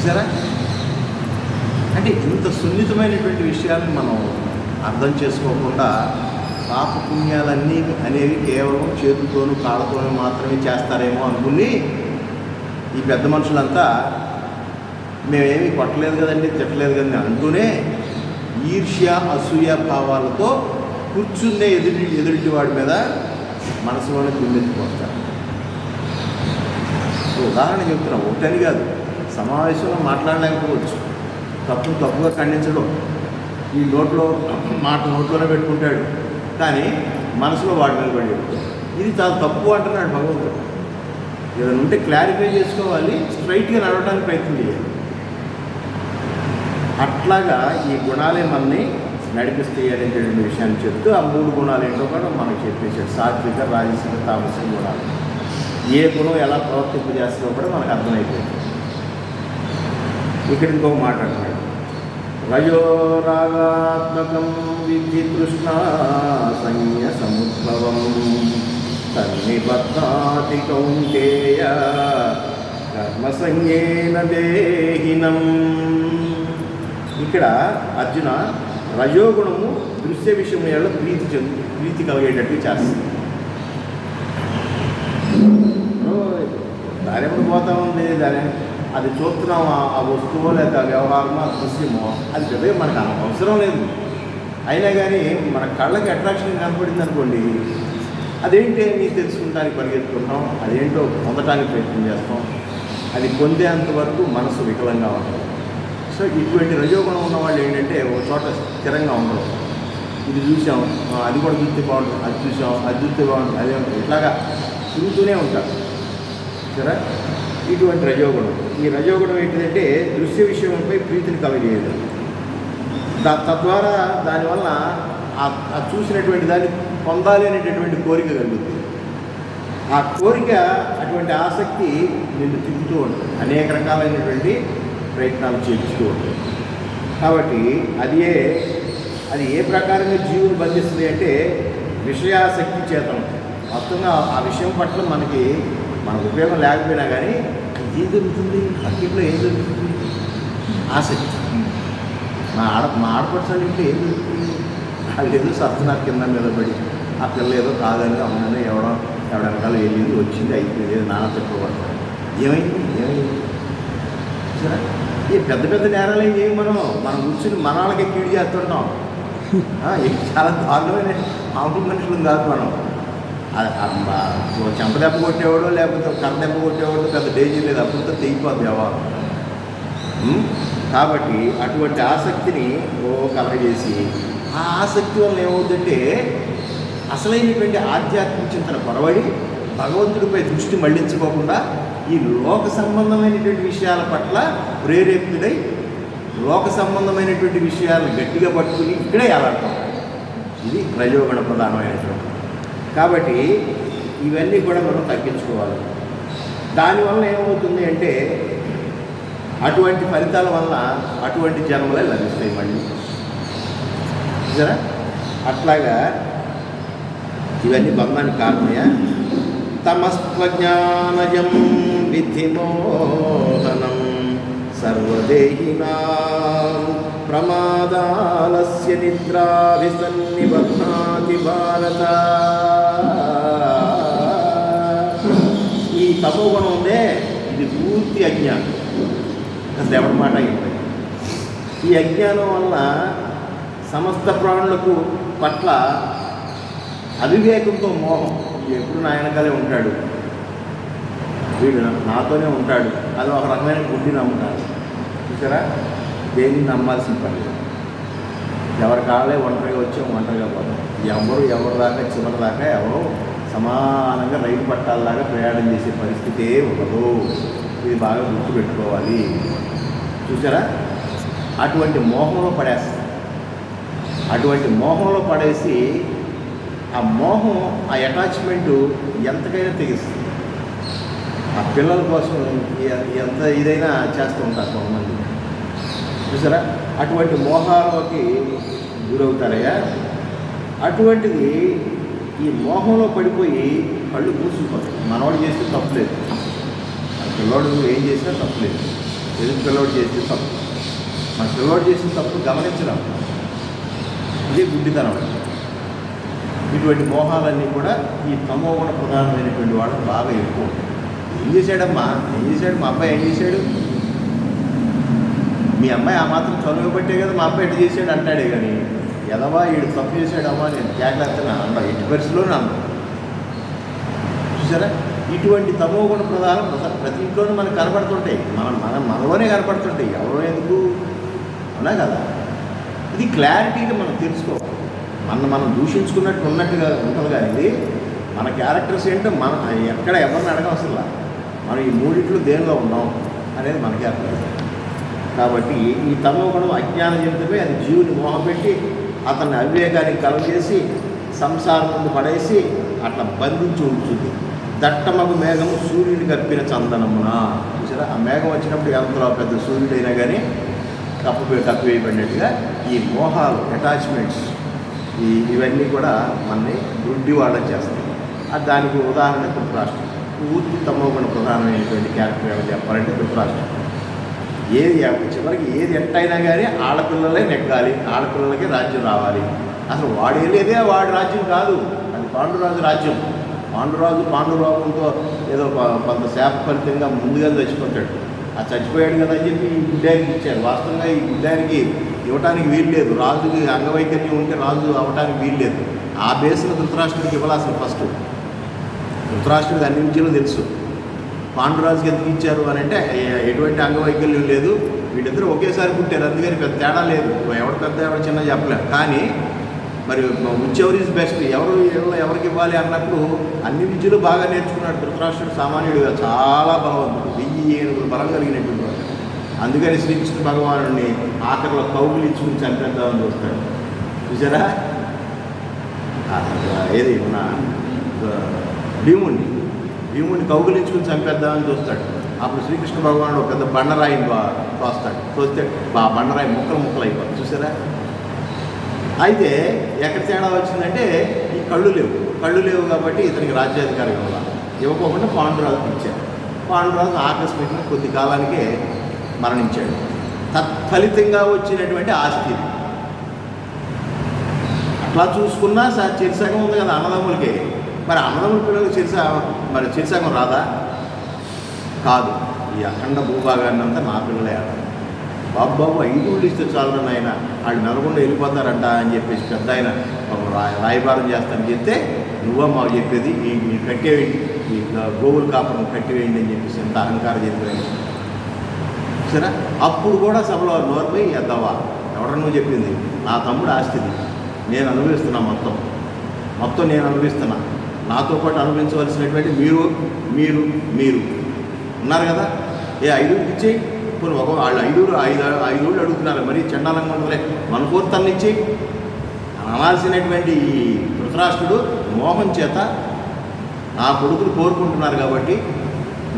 చూసారా? అంటే ఇంత సున్నితమైనటువంటి విషయాన్ని మనం అర్థం చేసుకోకుండా పాపపుణ్యాలన్నీ అనేవి కేవలం చేతులతోనూ కాళ్ళతోనూ మాత్రమే చేస్తారేమో అనుకుని ఈ పెద్ద మనుషులంతా మేమేమీ కొట్టలేదు కదండి, తిట్టలేదు కదండి అంటూనే ఈర్ష్య అసూయ భావాలతో కూర్చున్నే ఎదుటి వాడి మీద మనసులోనే దుమ్మెత్తిపోస్తారు. ఉదాహరణ చెప్తున్నాం, ఒకటని కాదు, సమావేశంలో మాట్లాడలేకపోవచ్చు, తప్పుగా ఖండించడం, ఈ నోట్లోనే పెట్టుకుంటాడు, కానీ మనసులో వాడి మీద పడి ఇది చాలా తప్పు అంటున్నాడు భగవంతుడు. ఏదైనా ఉంటే క్లారిఫై చేసుకోవాలి, స్ట్రైట్గా నడవడానికి ప్రయత్నం చేయాలి. అట్లాగా ఈ గుణాలే మనల్ని నడిపిస్తాయి అనేటువంటి విషయాన్ని చెప్తూ ఆ 3 గుణాలు ఏంటో కూడా మనకు చెప్పేసాడు. సాత్విక, రాజసిక, తామసిక గుణాలు. ఏ గుణం ఎలా ప్రవర్తింపజేస్తుందో కూడా మనకు అర్థమైపోయింది. ఇక్కడ ఇంకొక మాట అంటున్నాడు, రజోరాగాత్మకం విద్ధి తృష్ణా సంజ్ఞ సముద్భవం తన్నిబద్ధాతి కౌంతేయ కర్మసంజ్ఞేన దేహినం. ఇక్కడ అర్జున, రజోగుణము దృశ్య విషయంలో ప్రీతి కలిగేటట్టు చేస్తుంది. దారేమో పోతా ఉంది, అది చూస్తున్నాం, ఆ వస్తువో లేదా వ్యవహారమో దృశ్యమో అది పెద్దగా మనకు అవసరం లేదు. అయినా కానీ మన కళ్ళకి అట్రాక్షన్ కనపడింది అనుకోండి, అదేంటి అని తెలుసుకుంటానికి పరిగెత్తుకుంటాం, అదేంటో పొందటానికి ప్రయత్నం చేస్తాం. అది పొందేంత వరకు మనసు వికలంగా ఉంటుంది. సో ఇటువంటి రజోగుణం ఉన్న వాళ్ళు ఏంటంటే ఒక చోట స్థిరంగా ఉండరు. ఇది చూసాం, అది కూడా చూస్తే బాగుంటుంది, అది చూసాం, అది చూస్తే బాగుంటుంది, అదే ఇట్లాగా తిరుగుతూనే ఉంటారు. సరే, ఇటువంటి రజోగుణం. ఈ రజోగుణం ఏంటిదంటే దృశ్య విషయంపై ప్రీతిని కలగజేయదు. తద్వారా దానివల్ల ఆ చూసినటువంటి దాన్ని పొందాలి అనేటటువంటి కోరిక కలుగుతుంది. ఆ కోరిక, అటువంటి ఆసక్తి నిన్ను తిప్పుతూ ఉంటుంది, అనేక రకాలైనటువంటి ప్రయత్నాలు చేస్తూ ఉంటుంది. కాబట్టి అది ఏ ప్రకారంగా జీవుని బంధిస్తుంది అంటే విషయాసక్తి చేత. మొత్తంగా ఆ విషయం పట్ల మనకు ఉపయోగం లేకపోయినా కానీ ఏం జరుగుతుంది, పక్కింట్లో ఏం జరుగుతుంది, ఆసక్తి. మా ఆడపడుచుల ఇంట్లో ఏం జరుగుతుంది, వాళ్ళు ఏదో సత్తున్నారు కింద మీద పడి, ఆ పిల్ల ఏదో కాదని అవునని ఎవడనకాల వెళ్ళింది, వచ్చింది, అయిపోయింది, ఏదో నాన్న తిప్పబడతారు. ఏమైంది సరే, ఈ పెద్ద నేరాలు ఏం చేయం, మనం కూర్చుని మన వాళ్ళకి కీడు చేస్తుంటాం. చాలా దారుణమైన మామూలు మనుషులు కాదు మనం. చెంపదెబ్బ కొట్టేవాడు లేకపోతే కర్రదెబ్బ కొట్టేవాడు పెద్ద డేంజర్ లేదు, అప్పుడుతో తెగిపోద్ది వ్యవహారం. కాబట్టి అటువంటి ఆసక్తిని కలగజేసి, ఆ ఆసక్తి వల్ల ఏమవుతుందంటే అసలైనటువంటి ఆధ్యాత్మిక చింతన పొరబడి భగవంతుడిపై దృష్టి మళ్లించుకోకుండా ఈ లోక సంబంధమైనటువంటి విషయాల పట్ల ప్రేరేపితుడై లోక సంబంధమైనటువంటి విషయాలను గట్టిగా పట్టుకుని ఇక్కడే ఎలాడతాం. ఇది రజోగుణ ప్రధానమైనటువంటి. కాబట్టి ఇవన్నీ కూడా మనం తగ్గించుకోవాలి. దానివల్ల ఏమవుతుంది అంటే అటువంటి ఫలితాల వల్ల అటువంటి జన్మలే లభిస్తాయి మళ్ళీ. సరే, అట్లాగా ఇవన్నీ బంధానికి కారణమయ్యా. తమస్త్వజ్ఞానజం విధిమోహనం సర్వదేహినాం ప్రమాదాలస్య నిద్రాభిసన్నిబధ్నాతి భారత. ఈ తమోగుణం ఉందే, ఇది పూర్తి అజ్ఞానం. దేవుడి మాట అయింది. ఈ అజ్ఞానం వల్ల సమస్త ప్రాణులకు పట్ల అవివేకంతో మోహం. ఎప్పుడు నా వెనకాలే ఉంటాడు, వీడు నాతోనే ఉంటాడు, అది ఒక రకమైన గుడ్డి నమ్ముతారు. చూసారా, దేన్ని నమ్మాల్సిన పని. ఎవరి కాళ్ళే ఒంటరిగా వచ్చాం, ఒంటరిగా పోతాం. ఎవరి దాకా చివరి దాకా ఎవరో సమానంగా రైలు పట్టాలలాగా ప్రయాణం చేసే పరిస్థితి ఉండదు. ఇది బాగా గుర్తుపెట్టుకోవాలి. చూసారా, అటువంటి మోహంలో పడేస్తాం. అటువంటి మోహంలో పడేసి ఆ మోహం, ఆ అటాచ్మెంటు ఎంతకైనా తెగిస్తుంది. ఆ పిల్లల కోసం ఎంత ఇదైనా చేస్తూ ఉంటారు కొంతమంది. చూసారా, అటువంటి మోహాలకి గురవుతారయ్యా. అటువంటిది ఈ మోహంలో పడిపోయి కళ్ళు మూసుకుపోతాయి. మనవాడు చేస్తే తప్పులేదు, పిల్లోడు ఏం చేసినా తప్పులేదు. ఎదుటి పిల్లోడు చేస్తే తప్పు. మన పిల్లోడు చేసిన తప్పు గమనించడం, ఇదే గుడ్డితనం. ఇటువంటి మోహాలన్నీ కూడా ఈ తమోగుణ ప్రధానమైనటువంటి వాడు బాగా ఎక్కువ. ఏం చేశాడమ్మా, ఏం చేశాడు మా అబ్బాయి, ఏం చేశాడు, మీ అమ్మాయి ఆ మాత్రం చదువు బట్టే కదా మా అబ్బాయి ఎటు చేశాడు అంటాడే కానీ ఎదవా వీడు తప్పు చేశాడమ్మా నేను జాగ్రత్తగా అమ్మ ఎట్టి పరిస్థితిలోనే అమ్మ. చూసారా, ఇటువంటి తమోగుణ ప్రధానం ప్రతి ఇంట్లోనూ మనకు కనపడుతుంటాయి. మనలోనే కనపడుతుంటాయి, ఎవరో ఎందుకు అవునా కదా. ఇది క్లారిటీగా మనం తెలుసుకోవాలి. మనం దూషించుకున్నట్టు ఉన్నట్టుగా ఉంటుంది. కానీ ఇది మన క్యారెక్టర్స్ ఏంటో ఎక్కడ ఎవరిని అడగవసరం, మనం ఈ మూడింట్లో దేనిలో ఉన్నాం అనేది మనకే అర్థం. కాబట్టి ఈ తమోగుణం అజ్ఞాన జనితమే, అది జీవుని మోహపెట్టి అతన్ని అవివేకానికి కలుగజేసి సంసారం ముందు పడేసి అట్లా బంధించి ఉంచుతుంది. దట్టమగు మేఘము సూర్యుని కప్పిన చందనమున. చూసారా, ఆ మేఘం వచ్చినప్పుడు ఎంతలో పెద్ద సూర్యుడైనా కానీ కప్పివేయబడినట్టుగా ఈ మోహాలు, అటాచ్మెంట్స్, ఇవన్నీ కూడా మనని గుడ్డివాళ్ళం చేస్తాయి. దానికి ఉదాహరణ ధృతరాష్ట్రం. పూర్తి తమోగుణ ప్రధానమైనటువంటి క్యారెక్టర్ ఏమని చెప్పాలంటే ధృతరాష్ట్రం. చివరికి ఏది ఎట్టయినా కానీ ఆడపిల్లలే నెగ్గాలి, ఆడపిల్లలకే రాజ్యం రావాలి. అసలు వాడు వెళ్ళేదే వాడి రాజ్యం కాదు, అది పాండురాజు రాజ్యం. పాండురాజుతో ఏదో కొంత శాప ఫలితంగా ముందుగా చచ్చిపోతాడు. ఆ చచ్చిపోయాడు కదా అని చెప్పి ఈ గుడ్డానికి ఇచ్చారు. వాస్తవంగా ఈ గుడ్డానికి ఇవ్వటానికి వీలు లేదు. రాజుకి అంగవైకల్యం ఉంటే రాజు అవ్వటానికి వీలు లేదు. ఆ బేస్లో ధృతరాష్ట్రుడికి ఇవ్వాల్సిన ఫస్ట్. ధృతరాష్ట్రుడికి అన్ని విద్యలు తెలుసు. పాండురాజుకి ఎందుకు ఇచ్చారు అని అంటే ఎటువంటి అంగవైకల్యం లేదు, వీళ్ళిద్దరూ ఒకేసారి పుట్టారు, అందుకని పెద్ద తేడా లేదు. ఎవరు పెద్ద ఎవరు చిన్న చెప్పలేరు. కానీ మరి విచ్ ఎవర్ ఈజ్ బెస్ట్, ఎవరికి ఇవ్వాలి అన్నప్పుడు అన్ని విద్యలు బాగా నేర్చుకున్నాడు ధృతరాష్ట్రుడు. సామాన్యుడిగా చాలా బలవంతుడు, 1000 ఏనుగులు బలం కలిగినటువంటి వాడు. అందుకని శ్రీకృష్ణ భగవానుడిని ఆఖరిలో కౌగులించుకుని చంపేద్దామని చూస్తాడు. చూసారా, ఏది మన భీముడిని కౌగులించుకుని చంపేద్దామని చూస్తాడు. అప్పుడు శ్రీకృష్ణ భగవానుడు ఒక పెద్ద బండరాయిని తోస్తాడు. తోస్తే ఆ బండరాయి ముక్కలు అయిపోతుంది. చూసారా, అయితే ఎక్కడ తేడా వచ్చిందంటే ఈ కళ్ళు లేవు కాబట్టి ఇతనికి రాజ్యాధికారం ఇవ్వకోకుండా పాండురాజుకి ఇచ్చారు. పాండురాజు ఆకస్మికంగా కొద్ది కాలానికే మరణించాడు. తత్ఫలితంగా వచ్చినటువంటి ఆస్తి. అట్లా చూసుకున్నా చిరుసగం ఉంది కదా అన్నదమ్ములకి. మరి అన్నదమ్ముల పిల్లలకి చిరుసగం రాదా? కాదు. ఈ అఖండ భూభాగాన్ని అంతా నా పిల్లలే. బాబు 5 ఊళ్ళు ఇస్తే చాలు నాయన, వాళ్ళు నల్గొండ వెళ్ళిపోతారంట అని చెప్పేసి పెద్ద ఆయన రాయబారం చేస్తానని చెప్తే, నువ్వా మాకు చెప్పేది, ఈ కట్టేవేయండి, ఈ గోవుల కాపురం కట్టివేయండి అని చెప్పేసి ఎంత అహంకారం చెప్పేది. సరే, అప్పుడు కూడా సభలో నోరుపై ఎద్దవా ఎవడ నువ్వు చెప్పింది, నా తమ్ముడు ఆస్తిది, నేను అనుభవిస్తున్నా, మొత్తం నేను అనుభవిస్తున్నా, నాతో పాటు అనుభవించవలసినటువంటి మీరు ఉన్నారు కదా, 5 ఇచ్చేయి. ఇప్పుడు వాళ్ళు 5 ఊళ్ళు అడుగుతున్నారు, మరి చండాలంగా ఉండలే, 1/4 అన్న ఇచ్చేయి అనాల్సినటువంటి ఈ ధృతరాష్ట్రుడు మోహం చేత నా కొడుకులు కోరుకుంటున్నారు కాబట్టి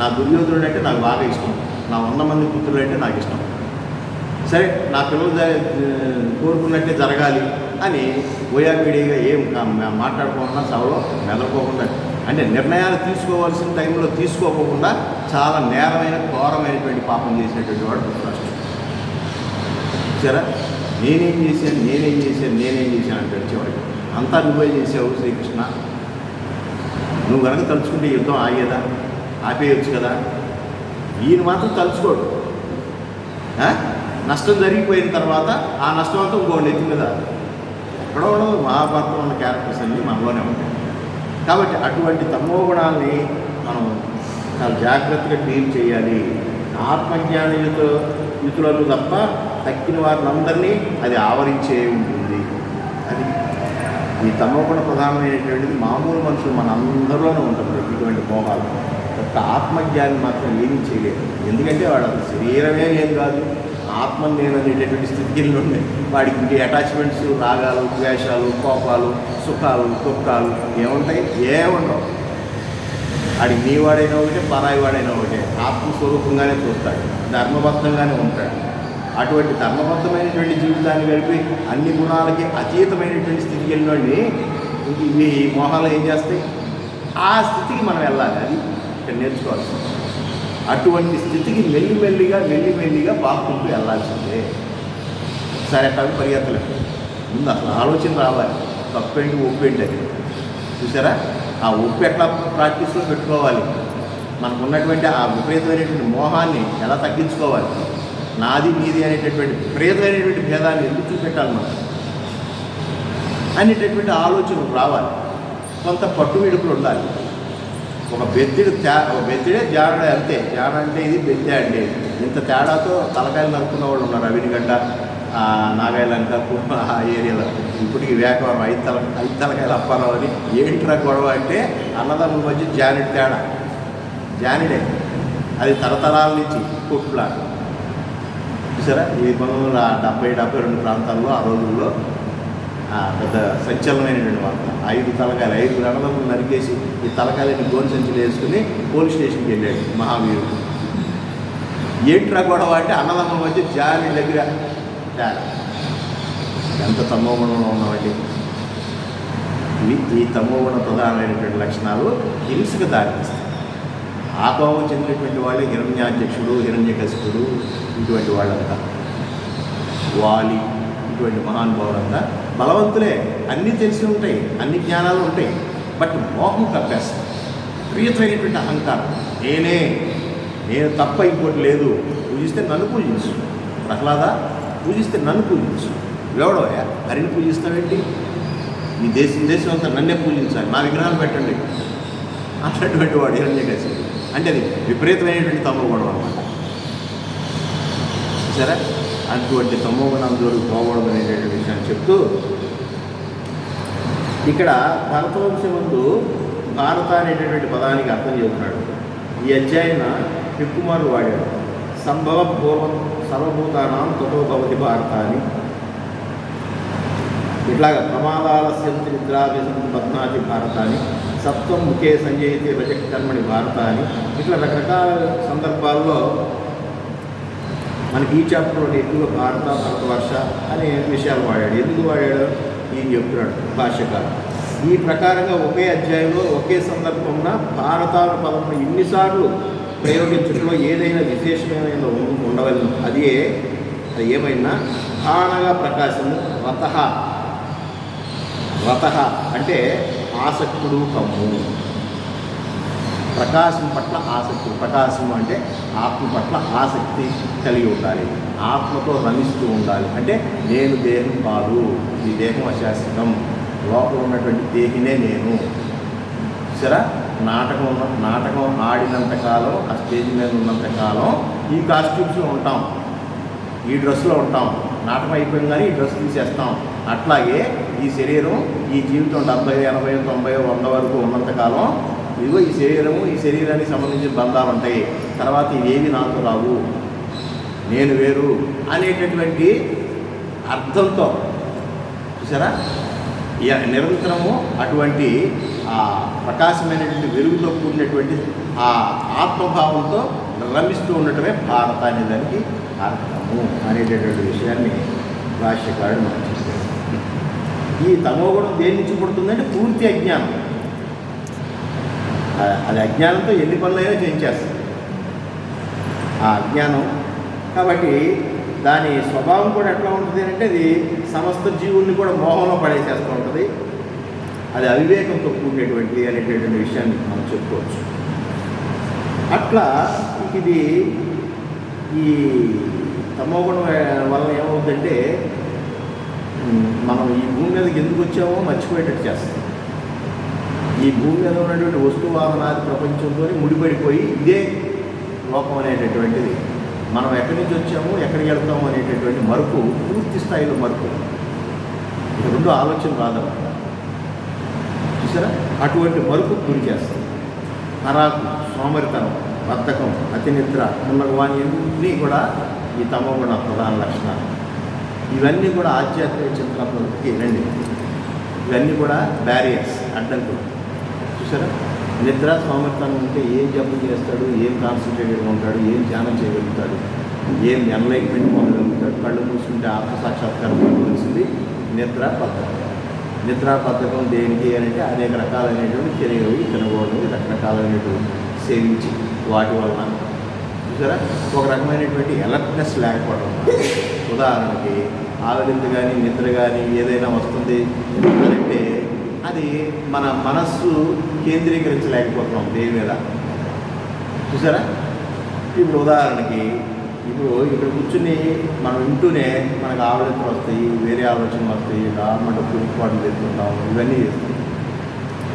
నా దుర్యోధనుడు అంటే నాకు బాగా ఇష్టం, నా 100 మంది పుత్రులు అంటే నాకు ఇష్టం, సరే నా పిల్లలు కోరుకున్నట్టే జరగాలి అని ఓయాపీడీగా ఏం మాట్లాడుకోకుండా సభలో మెదలుకోకుండా, అంటే నిర్ణయాలు తీసుకోవాల్సిన టైంలో తీసుకోకుండా చాలా నేరమైన ఘోరమైనటువంటి పాపం చేసినటువంటి వాడు ధృతరాష్ట్రుడు. సరే, నేనేం చేశాను అంటే చివరికి అంతా నువ్వే చేసావు శ్రీకృష్ణ, నువ్వు కనుక తలుచుకుంటే యుద్ధం ఆపేయచ్చు కదా. ఈయన మాత్రం తలుచుకోడు. నష్టం జరిగిపోయిన తర్వాత ఆ నష్టం అంతా ఇంకోటి ఎత్తి మీద ఎక్కడో మహాభారతంలో ఉన్న క్యారెక్టర్స్ అన్నీ మనలోనే ఉంటాయి. కాబట్టి అటువంటి తమోగుణాన్ని మనం చాలా జాగ్రత్తగా డీల్ చేయాలి. ఆత్మజ్ఞాన యుతులను తప్ప తక్కిన వారినందరినీ అది ఆవరించే ఉంటుంది. అది ఈ తమోగుణ ప్రధానమైనటువంటిది మామూలు మనుషులు మన అందరిలోనే ఉంటుంది. ఇటువంటి మోహాలు ఒక్క ఆత్మజ్ఞాని మాత్రం ఏమీ చేయలేదు. ఎందుకంటే వాడు అసలు శరీరమే లేదు కాదు, ఆత్మ నేను అనేటటువంటి స్థితికి ఉన్నాయి. వాడికి ఇంకే అటాచ్మెంట్స్, రాగాలు, ద్వేషాలు, కోపాలు, సుఖాలు, దుఃఖాలు ఏముంటాయి? ఏముండవు. వాడికి నీవాడైనా ఒకటే, పరాయి వాడైనా ఒకటే, ఆత్మస్వరూపంగానే చూస్తాడు, ధర్మబద్ధంగానే ఉంటాడు. అటువంటి ధర్మబద్ధమైనటువంటి జీవితాన్ని గడిపి అన్ని గుణాలకి అతీతమైనటువంటి స్థితికి వెళ్ళినోడిని ఈ మోహాలు ఏం చేస్తాయి? ఆ స్థితికి మనం వెళ్ళాలి. అది ఇక్కడ నేర్చుకోవాల్సింది. అటువంటి స్థితికి మెల్లిమెల్లిగా పాపుకుంటూ వెళ్ళాల్సిందే. సరే అక్కడ పరిగెత్తలేదు, ముందు అసలు ఆలోచన రావాలి, తప్పేంటి ఒప్పేంటి అది. చూసారా, ఆ ఒప్పు ఎట్లా ప్రాక్టీస్లో పెట్టుకోవాలి, మనకు ఉన్నటువంటి ఆ విపరీతమైనటువంటి మోహాన్ని ఎలా తగ్గించుకోవాలి, నాది నీది అనేటటువంటి విపరీతమైనటువంటి భేదాన్ని ఎందుకు చూపెట్టాలి మనం అనేటటువంటి ఆలోచనలు రావాలి. కొంత పట్టు విడుపులు ఉండాలి. ఒక బెత్తిడే జాడ అంతే. జాడ అంటే ఇది, బెత్తే అంటే ఇంత తేడాతో తలకాయలు నరుకున్న వాళ్ళు ఉన్నారు. అవినిగడ్డ, నాగాయలంక ఆ ఏరియాలో ఇప్పటికి వేకవరం ఐదు తలకాయలు అప్పారావు అని. ఏంట్రా గొడవ అంటే అన్నదమ్ముల మధ్య జానెడ్ తేడా, జానిడే అది తరతరాల నుంచి కొట్టులాట. చూసారా, ఈ 1972 ప్రాంతాల్లో ఆ రోజుల్లో పెద్ద సంచలనమైనటువంటి వార్త. 5 అన్నదమ్ములు నరికేసి ఈ తలకాయలని గోని సంచులు వేసుకుని పోలీస్ స్టేషన్కి వెళ్ళాడు మహావీరుడు. ఏంట్రా గొడవ అంటే అన్నదమ్ముల మధ్య జాని దగ్గర తేడా. ఎంత తమోగుణంలో ఉన్నామండి. ఈ తమోగుణ ప్రధానమైనటువంటి లక్షణాలు హింసకు దారిస్తాయి. ఆ కోపం చెందినటువంటి వాళ్ళే హిరణ్యాధ్యక్షుడు, హిరణ్యకశిపుడు, ఇటువంటి వాళ్ళంతా, వాలి, ఇటువంటి మహానుభావులంతా బలవంతులే, అన్నీ తెలిసి ఉంటాయి, అన్ని జ్ఞానాలు ఉంటాయి. బట్ మోహం కప్పేస్తాయి. ప్రియతమైనటువంటి అహంకారం, నేను తప్ప ఇంకోటి లేదు, పూజిస్తే నన్ను పూజించు. ప్రహ్లాద, పూజిస్తే నన్ను పూజించు. ఎవడో హరిని పూజిస్తావేంటి, ఈ దేశం అంతా నన్నే పూజించాలి, నా విగ్రహాలు పెట్టండి అన్నటువంటి వాడు హిరణ్యకశిపుడు. అంటే అది విపరీతమైనటువంటి తమోగుణం అన్నమాట. సరే, అటువంటి తమోగుణం జోలికి పోకూడదు అనేటువంటి విషయాన్ని చెప్తూ ఇక్కడ భరతవంశం ముందు భారత అనేటటువంటి పదానికి అర్థం చెబుతున్నాడు. ఈ అధ్యాయన పిక్కుమారు వాడాడు. సంభవ పూర్వం సర్వభూతానాం తతో భవతి భారత అని. ఇట్లాగా ప్రమాదాలస్యంతి నిద్రాభ్యసంతి పద్నాతి భారత అని, సత్వం ముఖే సంజయతి రజక్ కర్మణి భారత అని, ఇట్లా రకరకాల సందర్భాల్లో మనకి ఈ చాప్టర్లో ఎక్కువ భరతవర్ష అనే విషయాలు వాడాడు. ఎందుకు వాడాడు ఈయన చెప్తున్నాడు భాష్యకారు. ఈ ప్రకారంగా ఒకే అధ్యాయంలో ఒకే సందర్భంలో భారతాను పదము ఇన్నిసార్లు ప్రయోగించడంలో ఏదైనా విశేషమైన ఉండవలను. అది ఏమైనా భానగా ప్రకాశము, రత అంటే ఆసక్తుడు కమ్ము. ప్రకాశం పట్ల ఆసక్తి, ప్రకాశం అంటే ఆత్మ పట్ల ఆసక్తి కలిగి ఉండాలి, ఆత్మతో రమిస్తూ ఉండాలి. అంటే నేను దేహం కాదు, ఈ దేహం అశాశ్వతం, లోపల ఉన్నటువంటి దేహినే నేను. సరే, నాటకం ఆడినంతకాలం, ఆ స్టేజ్ మీద ఉన్నంతకాలం ఈ కాస్ట్యూమ్స్లో ఉంటాం, ఈ డ్రెస్లో ఉంటాం. నాటకం అయిపోయింది కానీ ఈ డ్రెస్ తీసేస్తాం. అట్లాగే ఈ శరీరం, ఈ జీవితం 70, 80, 90, 100 వరకు ఉన్నంతకాలం ఇదిగో ఈ శరీరానికి సంబంధించిన బంధాలు ఉంటాయి. తర్వాత ఇవేవి నాతో రావు, నేను వేరు అనేటటువంటి అర్థంతో చూసారా, నిరంతరము అటువంటి ఆ ప్రకాశమైనటువంటి వెలుగుతో కూడినటువంటి ఆ ఆత్మభావంతో రమిస్తూ ఉండటమే భారత అనే దానికి అర్థము అనేటటువంటి విషయాన్ని భాష్యకారుడు మనం చెప్పారు. ఈ తమోగుణం దేని నుంచి పుడుతుందంటే పూర్తి అజ్ఞానం. అది అజ్ఞానంతో ఎన్ని పనులైనా చేయించేస్తుంది ఆ అజ్ఞానం. కాబట్టి దాని స్వభావం కూడా ఎట్లా ఉంటుంది అంటే అది సమస్త జీవుల్ని కూడా మోహంలో పడేసేస్తూ ఉంటుంది. అది అవివేకంతో కూడినటువంటి అనేటటువంటి విషయాన్ని మనం చెప్పుకోవచ్చు. అట్లా ఇది ఈ తమోగుణం వల్ల ఏమవుతుందంటే మనం ఈ భూమి మీదకి ఎందుకు వచ్చామో మర్చిపోయేటట్టు చేస్తాం. ఈ భూమి మీద ఉన్నటువంటి వస్తువాహనాది ప్రపంచంతో ముడిపడిపోయి ఇదే లోకం అనేటటువంటిది, మనం ఎక్కడి నుంచి వచ్చామో ఎక్కడికి వెళ్తాము అనేటటువంటి మరుపు, పూర్తి స్థాయిలో మరుపు. ఇక రెండు ఆలోచన రాదన్నమాట. చూసారా, అటువంటి మరుపు గురి చేస్తాం. హరాకు, సోమరితనం, బద్ధకం, అతి నిద్ర మొదలగువన్నీ కూడా ఈ తమోగుణ ప్రధాన లక్షణాలు. ఇవన్నీ కూడా ఆధ్యాత్మిక చింతనకి రండి. ఇవన్నీ కూడా బ్యారియర్స్, అడ్డంకులు. చూసారా, నిద్ర, సోమరితనం ఉంటే ఏం జపం చేస్తాడు, ఏం కాన్సన్ట్రేటెడ్గా ఉంటాడు, ఏం ధ్యానం చేయగలుగుతాడు, ఏం ఎన్లైట్మెంట్ పొందగలుగుతాడు. కళ్ళు మూసుకుంటే ఆత్మసాక్షాత్కారం పొందవలసింది నిద్రా పద్ధకం దేనికి అని అంటే అనేక రకాలైనటువంటి తెలియవి, తినకూడదు, రకరకాలైనటువంటి సేవించి వాటి వలన చూసారా, ఒక రకమైనటువంటి అలర్ట్నెస్ లేకపోవడం. ఉదాహరణకి ఆవలింత కానీ నిద్ర కానీ ఏదైనా వస్తుంది అంటే అది మన మనస్సు కేంద్రీకరించలేకపోతున్నాం దేని మీద. చూసారా, ఇప్పుడు ఉదాహరణకి ఇక్కడ కూర్చుని మనం వింటూనే మనకు ఆలోచనలు వస్తాయి, వేరే ఆలోచనలు వస్తాయి, గవర్నమెంట్ కురిపాట్లు తెచ్చుకుంటాం, ఇవన్నీ చేస్తాయి.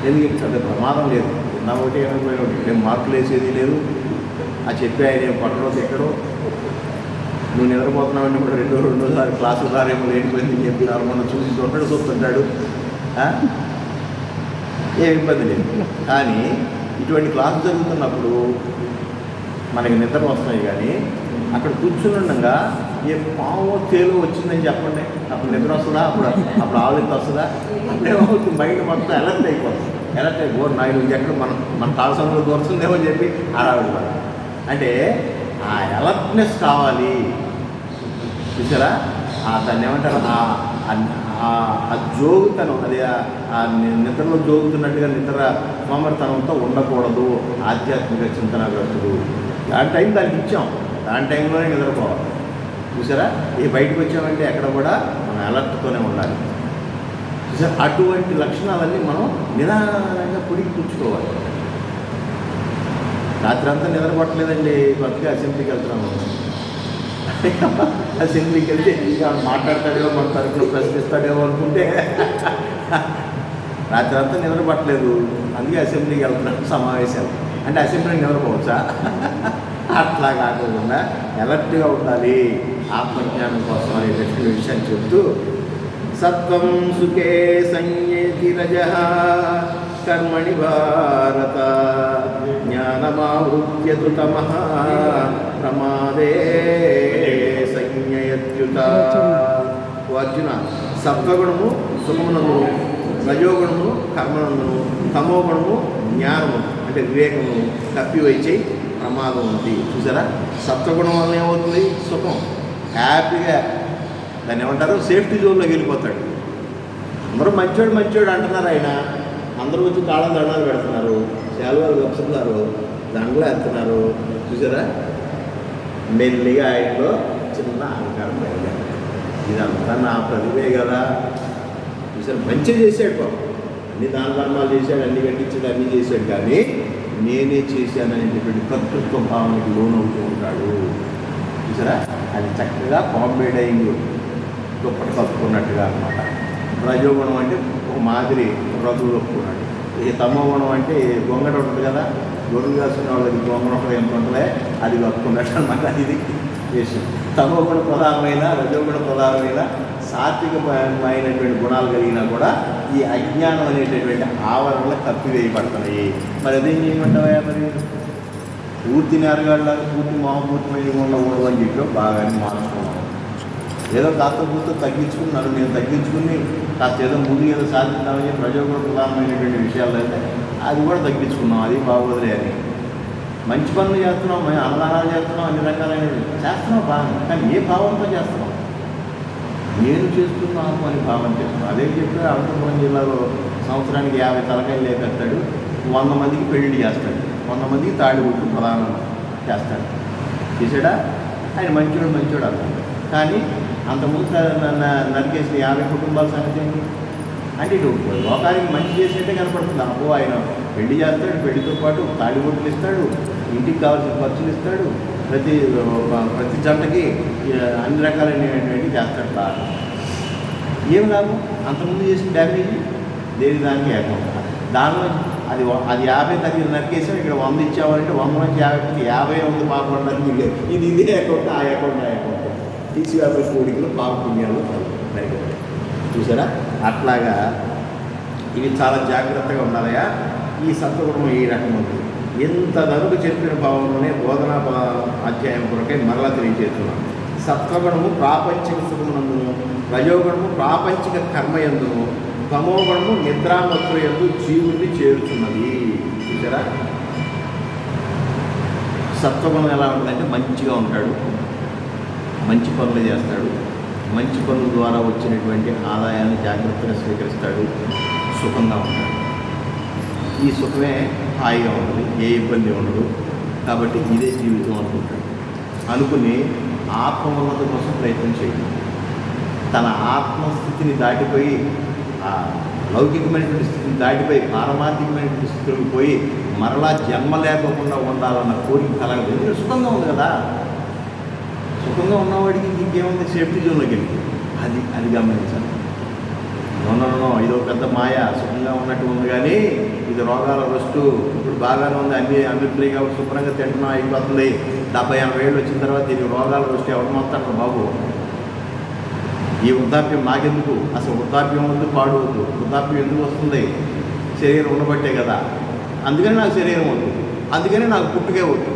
ఎందుకంటే పెద్ద ప్రమాదం లేదు, నా ఒకటి ఏమైపోయిన ఒకటి ఏం మార్కులు వేసేది లేదు. ఆ చెప్పి ఆయన ఏం పట్టడో తిట్టడో, నువ్వు నిద్రపోతున్నావంటే కూడా రెండోసారి క్లాసు సారేమో లేనిపోయిందని చెప్పి మనం చూస్తుంటాడు. ఏం ఇబ్బంది లేదు. కానీ ఇటువంటి క్లాసు జరుగుతున్నప్పుడు మనకి నిద్ర వస్తున్నాయి, కానీ అక్కడ కూర్చుని ఉండగా ఏ పాము తేలు వచ్చిందని చెప్పండి, అప్పుడు నిద్ర వస్తుందా? అప్పుడు ఆలోచన వస్తుందా? అప్పుడేమవుతుంది, మైండ్ మొత్తం అలర్ట్ అయిపోతుంది. అలర్ట్ అయిపో నాయన ఎక్కడ మన కాలసంలో దొరుకుతుందేమో అని చెప్పి ఆడావిడ. అంటే ఆ అలర్ట్నెస్ కావాలి. చూసారా, దాన్ని ఏమంటారు, ఆ జోగుతనం, అది ఆ నిద్రలో జోగుతున్నట్టుగా నిద్ర సోమరితనంతో ఉండకూడదు. ఆధ్యాత్మిక చింతనగ్రస్తుడు దాని టైం దానికి ఇచ్చాం, దాని టైంలోనే నిద్రపోవాలి. చూసారా, బయటకు వచ్చామంటే ఎక్కడ కూడా మనం అలర్ట్తోనే ఉండాలి. చూసారా, అటువంటి లక్షణాలన్నీ మనం నిదానంగా పుడికి పుచ్చుకోవాలి. రాత్రి అంతా నిద్ర పట్టలేదండి, కొత్తగా అసెంబ్లీకి వెళ్తున్నాము. అసెంబ్లీకి వెళ్తే ఇంకా మాట్లాడతాడేమో, మన తరఫున ప్రశ్నిస్తాడేమో అనుకుంటే రాత్రి అంతా నిద్ర పట్టలేదు, అందుకే అసెంబ్లీకి వెళ్తున్నాం సమావేశాలు. అంటే అసెంబ్లీకి నిద్రపోవచ్చా? అట్లా కాకుండా అలర్ట్గా ఉండాలి ఆత్మజ్ఞానం కోసం అనేటటువంటి విషయాన్ని చెప్తూ, సత్వం సుఖే సంయేతి రజః కర్మణి భారత జ్ఞానమావృత్యతు తమః ప్రమాదే సంయత్యుత. అర్జున, సత్వగుణము సుఖమునందును, రజోగుణము కర్మనందును, తమోగుణము జ్ఞానము అంటే వివేకము తప్పివైచే ప్రమాదం ఉంది. చూసారా, సత్వగుణం వల్ల ఏమవుతుంది? సుఖం, హ్యాపీగా, దాన్ని ఏమంటారు, సేఫ్టీ జోన్లోకి వెళ్ళిపోతాడు. అందరూ మంచోడు అంటున్నారు, ఆయన అందరూ వచ్చి కాళ్ళ దండాలు పెడుతున్నారు, శాలువాలు కప్పుతున్నారు, దండలు వేస్తున్నారు. చూసారా, మెల్లిగా ఆయనలో చిన్న అహంకారం పెరిగారు. ఇదంతా నా ప్రతిభే కదా. చూసారు, మంచిగా చేశాడు పాపం, అన్ని దాన ధర్మాలు చేశాడు, అన్ని కట్టించాడు, అన్నీ చేశాడు, కానీ నేనే చేశాననేటువంటి కర్తృత్వ భావనకి లోనవుతూ ఉంటాడు. చూసారా, అది చక్కగా కాంబైడింగ్ దుప్పటి కప్పుకున్నట్టుగా అనమాట. రజోగుణం అంటే ఒక మాదిరి రఘువు కప్పుకున్నాడు. ఈ తమోగుణం అంటే గొంగట ఉంటుంది కదా, గొర్రెలు కాసుకున్న వాళ్ళకి గొంగట ఎంత ఉంటుందే అది కప్పుకున్నట్టు అనమాట. ఇది విషయం. తమోగుణ ప్రధానమైన, రజోగుణ ప్రధానమైన, సాత్వికమైనటువంటి గుణాలు కలిగినా కూడా ఈ అజ్ఞానం అనేటటువంటి ఆవరణలో కప్పివేయబడుతున్నాయి. మరి అదేం చేయమంటావా? మరి పూర్తి నేరగాళ్ళగా పూర్తి మహాపూర్తిమైన ఉండకూడదు అని చెప్పి బాగా మార్చుకున్నాను. ఏదో కాస్త పూర్తి తగ్గించుకున్నాను, నేను తగ్గించుకుని కాస్త ఏదో ముందు ఏదో సాధిస్తామని ప్రజోగుణ ప్రధానమైనటువంటి విషయాలు అయితే అది కూడా తగ్గించుకున్నాం. అది బాగోదులే అని మంచి పనులు చేస్తున్నాం, మేము అన్నదానాలు చేస్తున్నాం, అన్ని రకాలైన చేస్తున్నాం బాగా, కానీ ఏ భావంతో చేస్తున్నాం? నేను చేస్తున్నాను అని భావం చేస్తున్నాను. అదే చెప్పి అనంతపురం జిల్లాలో సంవత్సరానికి 50 తలకాయలు లేపెత్తాడు, 100 మందికి పెళ్లిళ్ళు చేస్తాడు, 100 మందికి తాళిబొట్టు ప్రధానం చేస్తాడు. చేసాడా? ఆయన మంచోడు అర్థం. కానీ అంతకుముందు నరికేసిన 50 కుటుంబాల సంగతి ఏంటి అంటే ఇటు లోకానికి మంచి చేసేట్టే కనపడుతుంది. అబ్బో, ఆయన పెళ్లి చేస్తాడు, పెళ్లితో పాటు తాళిబొట్టులు ఇస్తాడు, ఇంటికి కావాల్సిన ఖర్చులు ఇస్తాడు, ప్రతి జంటకి అన్ని రకాలైనటువంటి చేస్తాడు. బాగా ఏం లాభం? అంతకుముందు చేసిన డ్యామేజ్ దేని దానికి ఏకంగా దానిలో అది 50 తగ్గి నరికేసాం, ఇక్కడ 100 ఇచ్చామంటే 100 నుంచి 50 ఉంది పాపడానికి ఇది ఇదే అకౌంట్, ఆ అకౌంట్ తీసి 50 కోడికలు పాప పుణ్యాలు నరికారు. చూసారా, అట్లాగా ఇవి చాలా జాగ్రత్తగా ఉండాలయా. ఈ సత్వగుణం ఈ రకం ఉంది. ఎంత నరుకు చెప్పిన భావంలోనే బోధనా అధ్యాయం కొరకై మరలా తెలియజేస్తున్నాం. సత్వగుణము ప్రాపంచిక సుఖమునందును, రజోగుణము ప్రాపంచిక కర్మయందును, తమోగుణము నిద్రామత్తుల యందు జీవుడిని చేరుచున్నది. చూసారా, సత్వగుణం ఎలా ఉంటుందంటే మంచిగా ఉంటాడు, మంచి పనులు చేస్తాడు, మంచి పనుల ద్వారా వచ్చినటువంటి ఆదాయాన్ని జాగ్రత్తగా స్వీకరిస్తాడు, సుఖంగా ఉంటాడు. ఈ సుఖమే హాయిగా ఉంటుంది, ఏ ఇబ్బంది ఉండదు. కాబట్టి ఇదే జీవితం అనుకుంటాడు. అనుకుని ఆత్మోన్నత కోసం ప్రయత్నం చేయండి. తన ఆత్మస్థితిని దాటిపోయి ఆ లౌకికమైనటువంటి స్థితిని దాటిపోయి పారమార్థికమైనటువంటి స్థితిలోకి పోయి మరలా జన్మ లేకుండా ఉండాలన్న కోరిక కలగదు. ఎందుకంటే సుఖంగా ఉంది కదా, సుఖంగా ఉన్నవాడికి ఇంకేముంది, సేఫ్టీ జోన్లోకి వెళ్ళి అది గమనించాలి. నో ఇదో పెద్ద మాయ, సుఖంగా ఉన్నట్టు ఉంది కానీ ఇది రోగాల రొస్టు. ఇప్పుడు బాగానే ఉంది, అన్ని ఫ్రీగా శుభ్రంగా తింటున్నాం, అయిపోతుంది. 70-80 ఏళ్ళు వచ్చిన తర్వాత దీనికి రోగాల రొస్టు ఎవరు మొత్తాడు బాబు. ఈ వృద్ధాప్యం నాకెందుకు, అసలు వృద్ధాప్యం వద్దు, పాడు వద్దు. వృద్ధాప్యం ఎందుకు వస్తుంది? శరీరం ఉండబట్టే కదా. అందుకని నాకు శరీరం వద్దు, అందుకని నాకు పుట్టుకే వద్దు,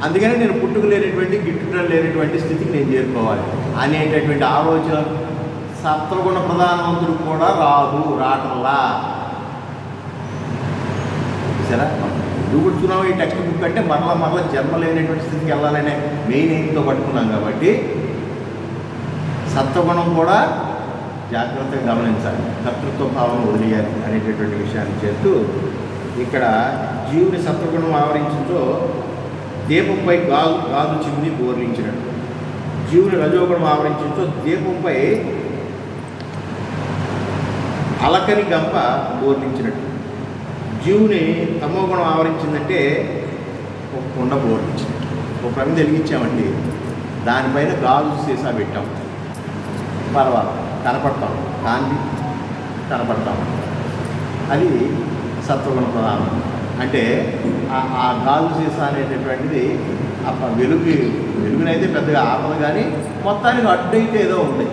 అందుకని నేను పుట్టుక లేనటువంటి గిట్టుట లేనటువంటి స్థితికి నేను చేరుకోవాలి అనేటటువంటి ఆలోచన సత్వగుణ ప్రధానవంతుడు కూడా రాటల్లా. సరే, నువ్వు కూర్చున్నావు ఈ టెక్స్ట్ బుక్ అంటే మరలా జన్మ లేనటువంటి స్థితికి వెళ్ళాలనే మెయిన్ ఎయిమ్తో పట్టుకున్నాం కాబట్టి సత్వగుణం కూడా జాగ్రత్తగా గమనించాలి, కర్తృత్వ భావన వదిలేయాలి అనేటటువంటి విషయాన్ని చేస్తూ ఇక్కడ జీవుని సత్వగుణం ఆవరించిందో దీపంపై గాజు చిమ్ని బోర్లించినట్టు, జీవుని రజోగుణం ఆవరించిందో దీపంపై అలకని గంప బోర్లించినట్టు, జీవుని తమోగుణం ఆవరించిందంటే ఒక కుండ బోర్లించినట్టు. ఒక ప్రమిద వెలిగించామండి, దానిపైన గాజు సీసా పెట్టాం, పర్వాలేదు కనపడతాం, కాంతి కనపడతాం. అది సత్వగుణ ప్రధానం. అంటే ఆ గాజు సీసా అనేటటువంటిది వెలుగునైతే పెద్దగా ఆపదు, కానీ మొత్తానికి అడ్డైతే ఏదో ఉంది.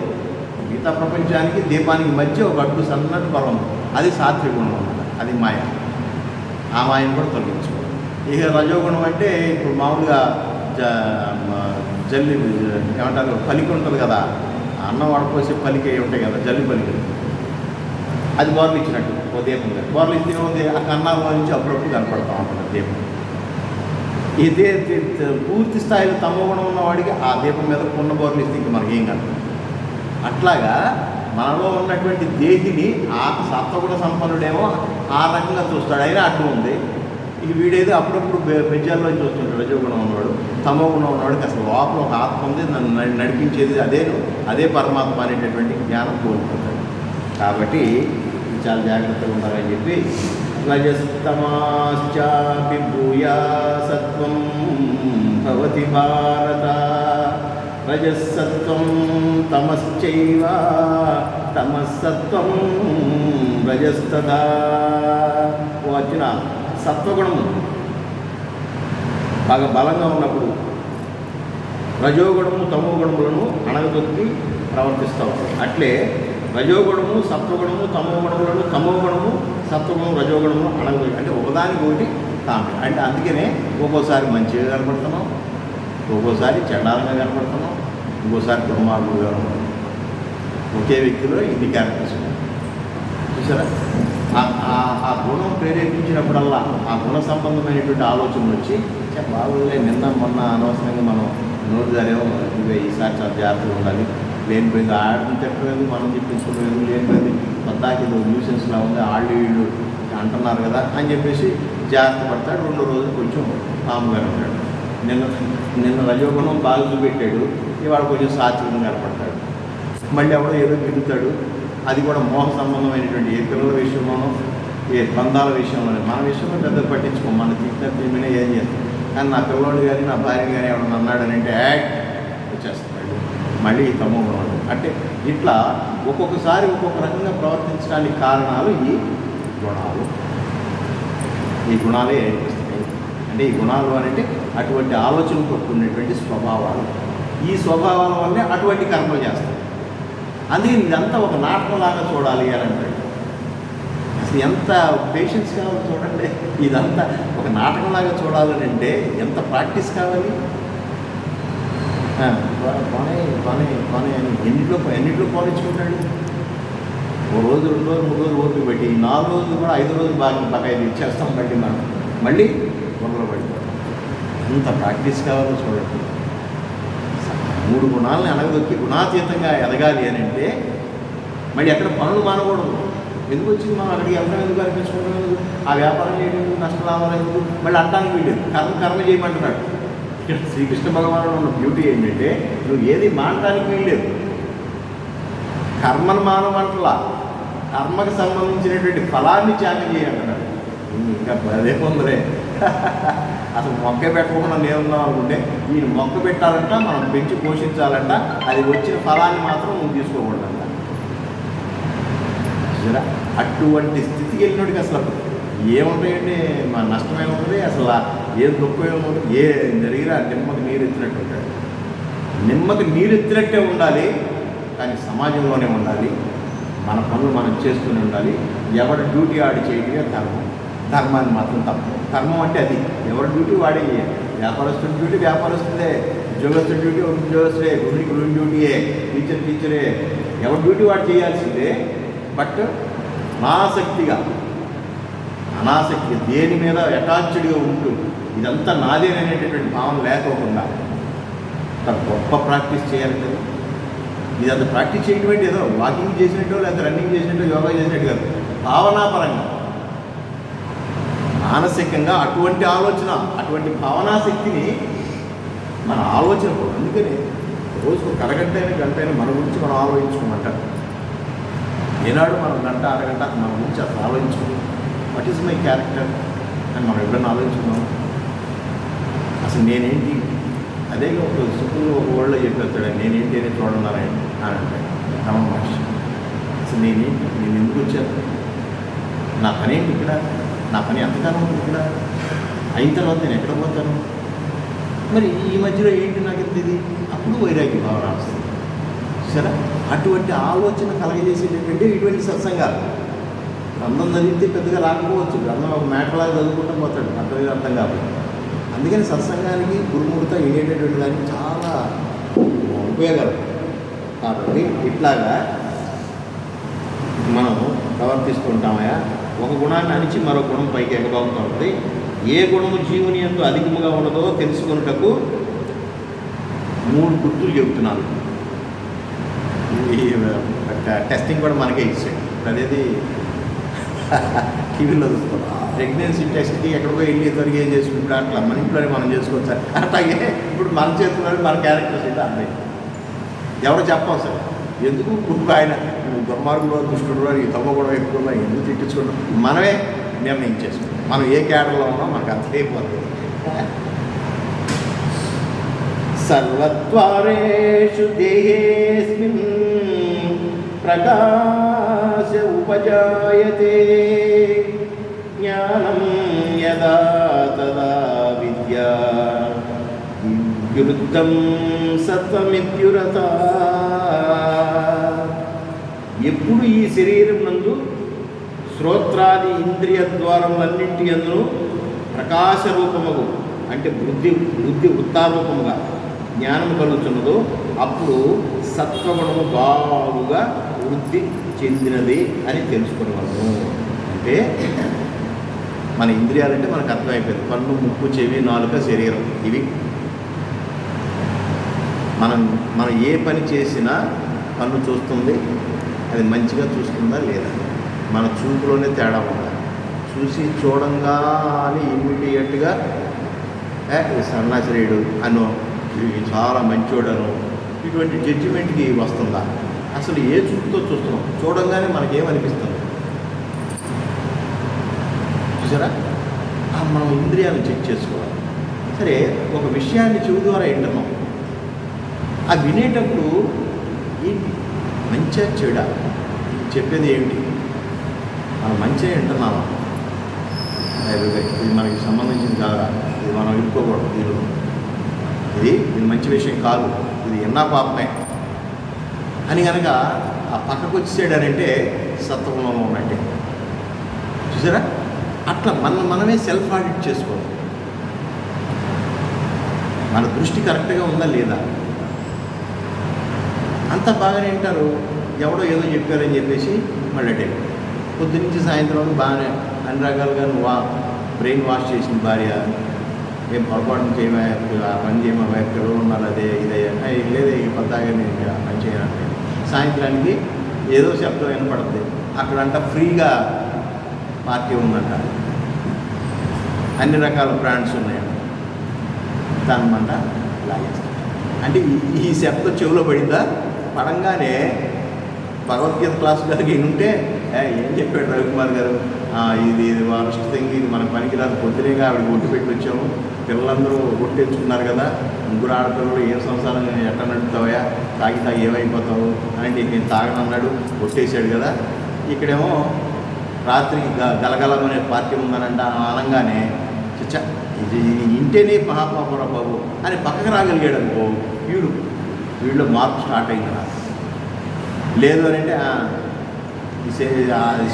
మిగతా ప్రపంచానికి దీపానికి మధ్య ఒక అడ్డు సన్నటి పొర ఉంది, అది సాత్విగుణం అన్నమాట. అది మాయ. ఆ మాయను కూడా తొలగించుకోవాలి. ఇక రజోగుణం అంటే ఇప్పుడు మామూలుగా జల్లి ఏమంటారు, పలికి ఉంటుంది కదా, అన్నం వడపోసే పలికి ఉంటాయి కదా, జల్లి పలికలు, అది బోర్లు ఇచ్చినట్టు ఓ దీపం గారు బోర్లు ఇస్తే ఆ కన్నాల్లో నుంచి అప్పుడప్పుడు కనపడతాం ఉంటుంది దీపం. ఇదే పూర్తి స్థాయిలో తమోగుణం ఉన్నవాడికి ఆ దీపం మీద ఉన్న బోర్లు ఇస్తే ఇంక మనకేం కనపడదు. అట్లాగా మనలో ఉన్నటువంటి దేహిని ఆ సత్వగుణ సంపన్నుడేమో ఆ రకంగా చూస్తాడు, అయినా అడ్డు ఉంది. ఇక వీడేదో అప్పుడప్పుడు బెజ్జాల్లో చూస్తుంటాడు రజోగుణం ఉన్నవాడు. తమోగుణం ఉన్నవాడికి అసలు లోపల ఒక ఆత్మ ఉంది, నన్ను నడిపించేది అదే పరమాత్మ అనేటటువంటి జ్ఞానం కోల్పోతాడు. కాబట్టి చాలా జాగ్రత్తగా ఉండాలని చెప్పి రజస్తమాశ్చాపి భూయా సత్వం భవతి భారత, రజసత్వం తమశ్చైవ తమస్సత్వం రజస్తదా. వచ్చిన సత్వగుణము బాగా బలంగా ఉన్నప్పుడు రజోగుణము తమోగుణములను అణగదొక్కి ప్రవర్తిస్తావు. అట్లే రజోగుణము సత్వగుణము తమోగుణములను, తమోగుణము సత్వగుణము రజోగుణము అణగదొక్కి, అంటే ఒకదానికి ఒకటి తాము. అంటే అందుకనే ఒక్కోసారి మంచిగా కనపడుతున్నాం, ఒక్కోసారి చండాలంగా కనపడుతున్నాం, ఇంకోసారి దుర్మార్గులుగా ఉన్నాం. ఒకే వ్యక్తిలో ఇన్ని క్యారెక్టర్స్ చూసారా. ఆ గుణం ప్రేరేపించినప్పుడల్లా ఆ గుణ సంబంధమైనటువంటి ఆలోచనలు వచ్చి బాగులే, నిన్న మొన్న అనవసరంగా మనం నోరు జారేమో, ఈసారి చాలా జాగ్రత్తగా ఉండాలి, లేనిపోయింది ఆడని చెప్పలేదు, మనం చెప్పించుకోలేదు, లేనిపోయింది పద్దాకి న్యూసెన్స్లా ఉంది, వీళ్ళు అంటున్నారు కదా అని చెప్పేసి జాగ్రత్త పడతాడు. 2 రోజులు కొంచెం కామ్గా ఉంటాడు. నిన్న రజోగుణం బాగా చూపెట్టాడు, ఇవాళ కొంచెం సాత్వికంగా కనపడతాడు. మళ్ళీ ఎవడో ఏదో గిడుతాడు, అది కూడా మోహ సంబంధమైనటువంటి ఏ పిల్లల విషయంలోనో ఏ బంధాల విషయంలోనే. మన విషయంలో పెద్ద పట్టించుకోం, మన తిట్టిన ఏం చేస్తాం. కానీ నా పిల్లవాడు కానీ నా భార్య కానీ ఎవడన్నా అన్నాడని అంటే వచ్చేస్తాడు మళ్ళీ ఈ తమోగుణం. అంటే ఇట్లా ఒక్కొక్కసారి ఒక్కొక్క రకంగా ప్రవర్తించడానికి కారణాలు ఈ గుణాలే ఏర్పిస్తాయి. అంటే ఈ గుణాలు అంటే అటువంటి ఆలోచన కొట్టుకునేటువంటి స్వభావాలు. ఈ స్వభావాల వల్లే అటువంటి కర్మలు చేస్తాయి. అందుకని ఇదంతా ఒక నాటకంలాగా చూడాలి అని అంటాడు. అసలు ఎంత పేషెన్స్ కావాలి చూడండి. ఇదంతా ఒక నాటకంలాగా చూడాలని అంటే ఎంత ప్రాక్టీస్ కావాలి. పని అని ఎన్నిట్లో పోనించుకుంటాడు. 1 రోజు 2 రోజులు 3 రోజులు ఓపిక పెట్టి 4 రోజులు కూడా 5 రోజులు బకాయిలు ఇచ్చేస్తాం. మళ్ళీ బుర్రలో పడిపోతాం. ఎంత ప్రాక్టీస్ కావాలో చూడండి. 3 గుణాలని అనగదొక్కి గుణాతీతంగా ఎదగాలి అని అంటే మళ్ళీ ఎక్కడ పనులు మానకూడదు. ఎందుకు వచ్చింది మనం అక్కడికి వెళ్తాం, ఎందుకు అనిపించుకుంటాం, ఆ వ్యాపారం చేయడం నష్టం రావాలి ఎందుకు, మళ్ళీ అంటానికి వీళ్ళు కర్మ చేయమంటున్నాడు. ఇక్కడ శ్రీకృష్ణ భగవానుడు ఉన్న బ్యూటీ ఏంటంటే నువ్వు ఏది మానడానికి వీల్లేదు. కర్మను మానవంటలా, కర్మకు సంబంధించినటువంటి ఫలాన్ని త్యాగం చేయంటున్నాడు. ఇంకా అదే పొందలే అసలు మొక్క పెట్టకుండా నేనున్నాం అనుకుంటే ఈయన మొక్క పెట్టాలంట, మనం పెంచి పోషించాలంట, అది వచ్చిన ఫలాన్ని మాత్రం నువ్వు తీసుకోకూడదంట. అటువంటి స్థితికి వెళ్ళినోడికి అసలు ఏముంటాయండి, మా నష్టం ఏముంటుంది, అసలు ఏం దుఃఖం ఏముంటుంది, ఏ జరిగినా నిమ్మకి నీరు ఎత్తినట్టు ఉంటాడు. నిమ్మకి నీరు ఎత్తినట్టే ఉండాలి, కానీ సమాజంలోనే ఉండాలి, మన పనులు మనం చేస్తూనే ఉండాలి. ఎవరి డ్యూటీ ఆడి చేయడమే ధర్మం, ధర్మాన్ని మాత్రం తప్పు. ధర్మం అంటే అది ఎవరి డ్యూటీ వాడే చేయాలి. వ్యాపారస్తుడి డ్యూటీ వ్యాపారస్తుడే, ఉద్యోగస్తుడి డ్యూటీ ఉద్యోగస్తుడే, గృహిణికి గృహిణి డ్యూటీయే, టీచరే, ఎవరి డ్యూటీ వాడు చేయాల్సిందే. బట్ అనాసక్తి దేని మీద అటాచ్డ్గా ఉంటూ ఇదంతా నాదేననేటటువంటి భావన లేకోకుండా గొప్ప ప్రాక్టీస్ చేయాలి కదా. ఇదంతా ప్రాక్టీస్ చేయడం ఏదో వాకింగ్ చేసినట్టు లేదా రన్నింగ్ చేసినట్టు యోగా చేసినట్టు కాదు, భావనాపరంగా మానసికంగా అటువంటి ఆలోచన, అటువంటి భావనాశక్తిని మన ఆలోచన. అందుకని రోజుకు అరగంట గంట మన గురించి మనం ఆలోచించుకోమంటారు. ఏనాడు మనం గంట అరగంట మన గురించి అసలు ఆలోచించుకోం. వాట్ ఈజ్ మై క్యారెక్టర్ అని మనం ఎప్పుడైనా ఆలోచించుకున్నాం? అసలు నేనేంటి? అదే ఒక సింపుల్గా ఒక వర్డ్లో చెప్పేస్తాడు, నేనేంటి అని చూడన్నారని అని అంటే రమణ మహర్షి. అసలు నేనేంటి, నేను ఎందుకు వచ్చాను, నా పని ఏంటి ఇక్కడ, నా పని ఎంతకాలం ఉంటుంది ఇక్కడ, అయిన తర్వాత నేను ఎక్కడ పోతాను, మరి ఈ మధ్యలో ఏంటి నాకు ఇది, అప్పుడు వైరాగ్య భావన వస్తుంది. సరే, అటువంటి ఆలోచన కలగజేసేటటువంటి ఇటువంటి సత్సంగాలు. గ్రంథం చదివితే పెద్దగా రాకపోవచ్చు, గ్రంథం ఒక మ్యాటర్లాగా చదువుకుంటూ పోతాడు, అర్థం కాబట్టి. అందుకని సత్సంగానికి గురుమూర్తితో వినేటటువంటి దానికి చాలా ఉపయోగాలు. కాబట్టి ఇట్లాగా మనం ప్రవర్తిస్తూ ఉంటామయా. ఒక గుణాన్ని అణిచి మరో గుణం పైకి ఎగబాగుతూ ఉంటుంది. ఏ గుణము జీవుని యందు అధికముగా ఉన్నదో తెలుసుకున్నటకు 3 గుర్తులు చెబుతున్నాను. ఈ టెస్టింగ్ కూడా మనకే ఇచ్చాడు. అనేది టీవీలో చూసుకోవాలి. ప్రెగ్నెన్సీ టెస్ట్కి ఎక్కడికో వెళ్ళి త్వరగా ఏం చేసుకుంటే అట్లా మన ఇంట్లోనే మనం చేసుకోవచ్చు. అట్లాగే ఇప్పుడు మన చేతుల్లో మన క్యారెక్టర్స్ అయితే అన్నీ ఎవరో చెప్పాం సార్. ఎందుకు ఇప్పుడు ఆయన దుర్మార్గుడు దుష్టుడు ఈ తమ్మ కూడా ఎక్కువ ఎందుకు తిట్టించుకుంటాం, మనమే నిర్ణయించేసుకుంటాం. మనం ఏ క్యాడర్లో ఉన్నామో మనకు అర్థమైపోతుంది. సర్వద్వారేషు దేహేస్మిన్ ప్రకాశ ఉపజాయతే జ్ఞానం యదా తదా విద్యా విరుద్ధం సత్వమిత్యురత. ఎప్పుడు ఈ శరీరం నందు శ్రోత్రాది ఇంద్రియ ద్వారములన్నింటి యందును ప్రకాశ రూపముగు అంటే బుద్ధి వృత్తారూపముగా జ్ఞానము కలుగుతున్నదో అప్పుడు సత్వగుణము బాగుగా వృద్ధి చెందినది అని తెలుసుకునేవాళ్ళము. అంటే మన ఇంద్రియాలంటే మనకు అర్థమైపోయింది. కన్ను, ముక్కు, చెవి, నాలుక, శరీరం. ఇవి మనం ఏ పని చేసినా కన్ను చూస్తుంది, అది మంచిగా చూస్తుందా లేదా, మన చూపులోనే తేడా ఉండాలి. చూసి చూడంగానే ఇమ్మీడియట్గా సన్నాశ్రేయుడు అనో చాలా మంచోడను ఇటువంటి జడ్జిమెంట్కి వస్తుందా? అసలు ఏ చూపుతో చూస్తున్నాం? చూడంగానే మనకేమనిపిస్తుంది చూసారా? మనం ఇంద్రియాలను చెక్ చేసుకోవాలి. సరే, ఒక విషయాన్ని చెవి ద్వారా వింటున్నాం, అది వినేటప్పుడు ఏంటి మంచిగా చెడా, చెప్పేది ఏమిటి, మనం మంచిగా వింటున్నామా, ఇది మనకి సంబంధించింది కాదా, ఇది మనం ఇరుక్కోకూడదు, ఇది మంచి విషయం కాదు, ఇది ఎన్నా పాపమే అని కనుక ఆ పక్కకు వచ్చేసాడనంటే సత్వగుణంలో ఉన్నట్టే. చూసారా? అట్లా మనమే సెల్ఫ్ ఆడిట్ చేసుకోవాలి. మన దృష్టి కరెక్ట్గా ఉందా లేదా. అంతా బాగానే వింటారు, ఎవడో ఏదో చెప్పారని చెప్పేసి మళ్ళీ పొద్దునుంచి సాయంత్రం బాగానే అన్ని రకాలుగా బ్రెయిన్ వాష్ చేసిన భార్య, ఏం పొరపాటు చేయమా, పని చేయమా, ఎక్కడో ఉన్నారు, అదే ఇదే లేదే ఈ కొత్తగా నేను పని చేయాలంటే సాయంత్రానికి ఏదో శబ్దం వినపడుతుంది. అక్కడంట ఫ్రీగా పార్టీ ఉందంట, అన్ని రకాల బ్రాండ్స్ ఉన్నాయంట. అనమాట లాగేస్తాడు. అంటే ఈ శబ్దం చెవిలో పడిందా, పడంగానే భగవద్గీత క్లాస్ గారికి ఉంటే ఏం చెప్పాడు రవికుమార్ గారు, ఇది వరస్ట్ థింగ్, ఇది మన పనికిరాదు, పొద్దునేగా ఆవిడ ఒట్టు పెట్టి వచ్చాము, పిల్లలందరూ ఒట్టేసుకున్నారు కదా, ముగ్గురు ఆడపిల్లలు ఏం సంసారం ఎట్లా నడుపుతావా, తాగి ఏమైపోతావు అని నేను తాగనన్నాడు, ఒట్టేసాడు కదా. ఇక్కడేమో రాత్రికి గలగలమనే పార్టీ ఉందనంట అనగానే చచ్చా ఇది ఇంటేనే మహాత్మాపురం బాబు అని పక్కకు రాగలిగాడు అనుకో, వీళ్ళు మార్పు స్టార్ట్ అయింది కదా. లేదు అని అంటే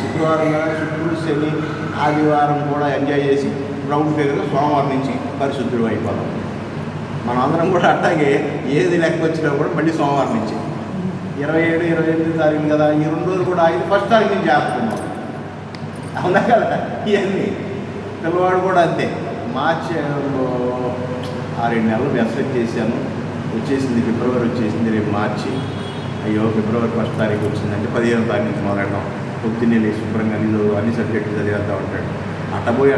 శుక్రవారం కదా, శుక్రుడు శని ఆదివారం కూడా ఎంజాయ్ చేసి రౌండ్ ఫిగర్గా సోమవారం నుంచి పరిశుద్ధుడు అయిపోతాం. మనం అందరం కూడా అట్లాగే ఏది లెక్క వచ్చినా కూడా మళ్ళీ సోమవారం నుంచి 27, 28 తారీఖు కదా, ఈ 2 రోజులు కూడా ఆగి ఫస్ట్ తారీఖు నుంచి ఆపుతున్నాం. అవునా కదా, ఇవన్నీ పిల్లవాడు కూడా అంతే. మార్చి 6-7 నెలలు మెసేజ్ చేశాను, వచ్చేసింది ఫిబ్రవరి వచ్చేసింది, రేపు మార్చి, అయ్యో ఫిబ్రవరి 1వ తారీఖు వచ్చిందంటే 15వ తారీఖు నుంచి మొదలెడదాం, పొద్దున్నే లేచి శుభ్రంగా అన్ని సబ్జెక్టులు చదివేద్దాం అంటాడు. అట్టపోయి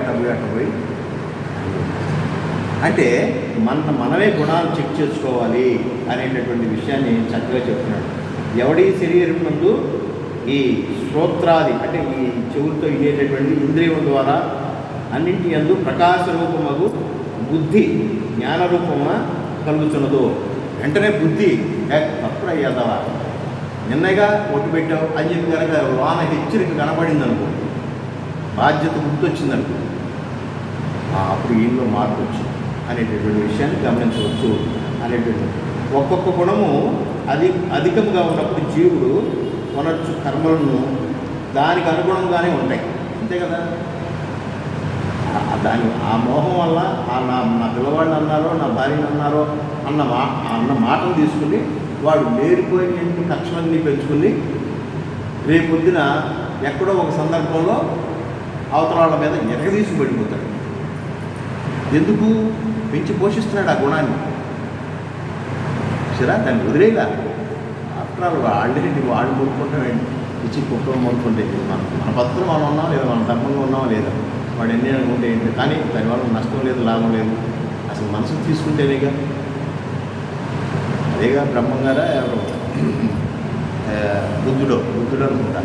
అంటే మనమే గుణాలు చెక్ చేసుకోవాలి అనేటటువంటి విషయాన్ని చక్కగా చెప్తున్నాడు. ఎవడి శరీరం ముందు ఈ శ్రోత్రాది అంటే ఈ చెవులతో ఇదేటటువంటి ఇంద్రియం ద్వారా అన్నింటి యందు ప్రకాశ రూపమగు బుద్ధి జ్ఞానరూపమున కలుగుతున్నదో, వెంటనే బుద్ధి తప్పుడు అయ్యేదవా, నిన్నగా ఒట్టు పెట్టావు అని చెప్పి కనుక వాన హెచ్చరిక కనబడింది అనుకో, బాధ్యత గుర్తొచ్చిందనుకో, అప్పుడు ఈయనలో మార్పు వచ్చింది అనేటటువంటి విషయాన్ని గమనించవచ్చు అనేటువంటి. ఒక్కొక్క గుణము అధికంగా ఉన్నప్పుడు జీవుడు కొనచ్చు కర్మలను దానికి అనుగుణంగానే ఉంటాయి, అంతే కదా. ఆ మోహం వల్ల నా పిల్లవాడిని అన్నారో నా భార్యని అన్నారో అన్న మాటలు తీసుకుని వాడు లేరిపోయిన కక్షలన్నీ పెంచుకుని రేపొద్దున ఎక్కడో ఒక సందర్భంలో అవతరాల మీద ఎరగదీసి పడిపోతాడు. ఎందుకు? పెంచి పోషిస్తున్నాడు ఆ గుణాన్ని. సరే దాన్ని వదిలేలా. ఆఫ్టర్ ఆల్ వాళ్ళు కొనుక్కుంటామేంటి, ఇచ్చి కుటుంబం కొనుక్కుంటే మన పత్రం మనం ఉన్నాం లేదా, మన ధర్మంగా ఉన్నాం లేదా, వాడు ఎన్ని అనుకుంటే ఏంటి, కానీ దానివల్ల నష్టం లేదు లాభం లేదు, అసలు మనసుకు తీసుకుంటేనేగా. అదేగా బ్రహ్మంగారా ఎవరు బుద్ధుడు అనుకుంటా,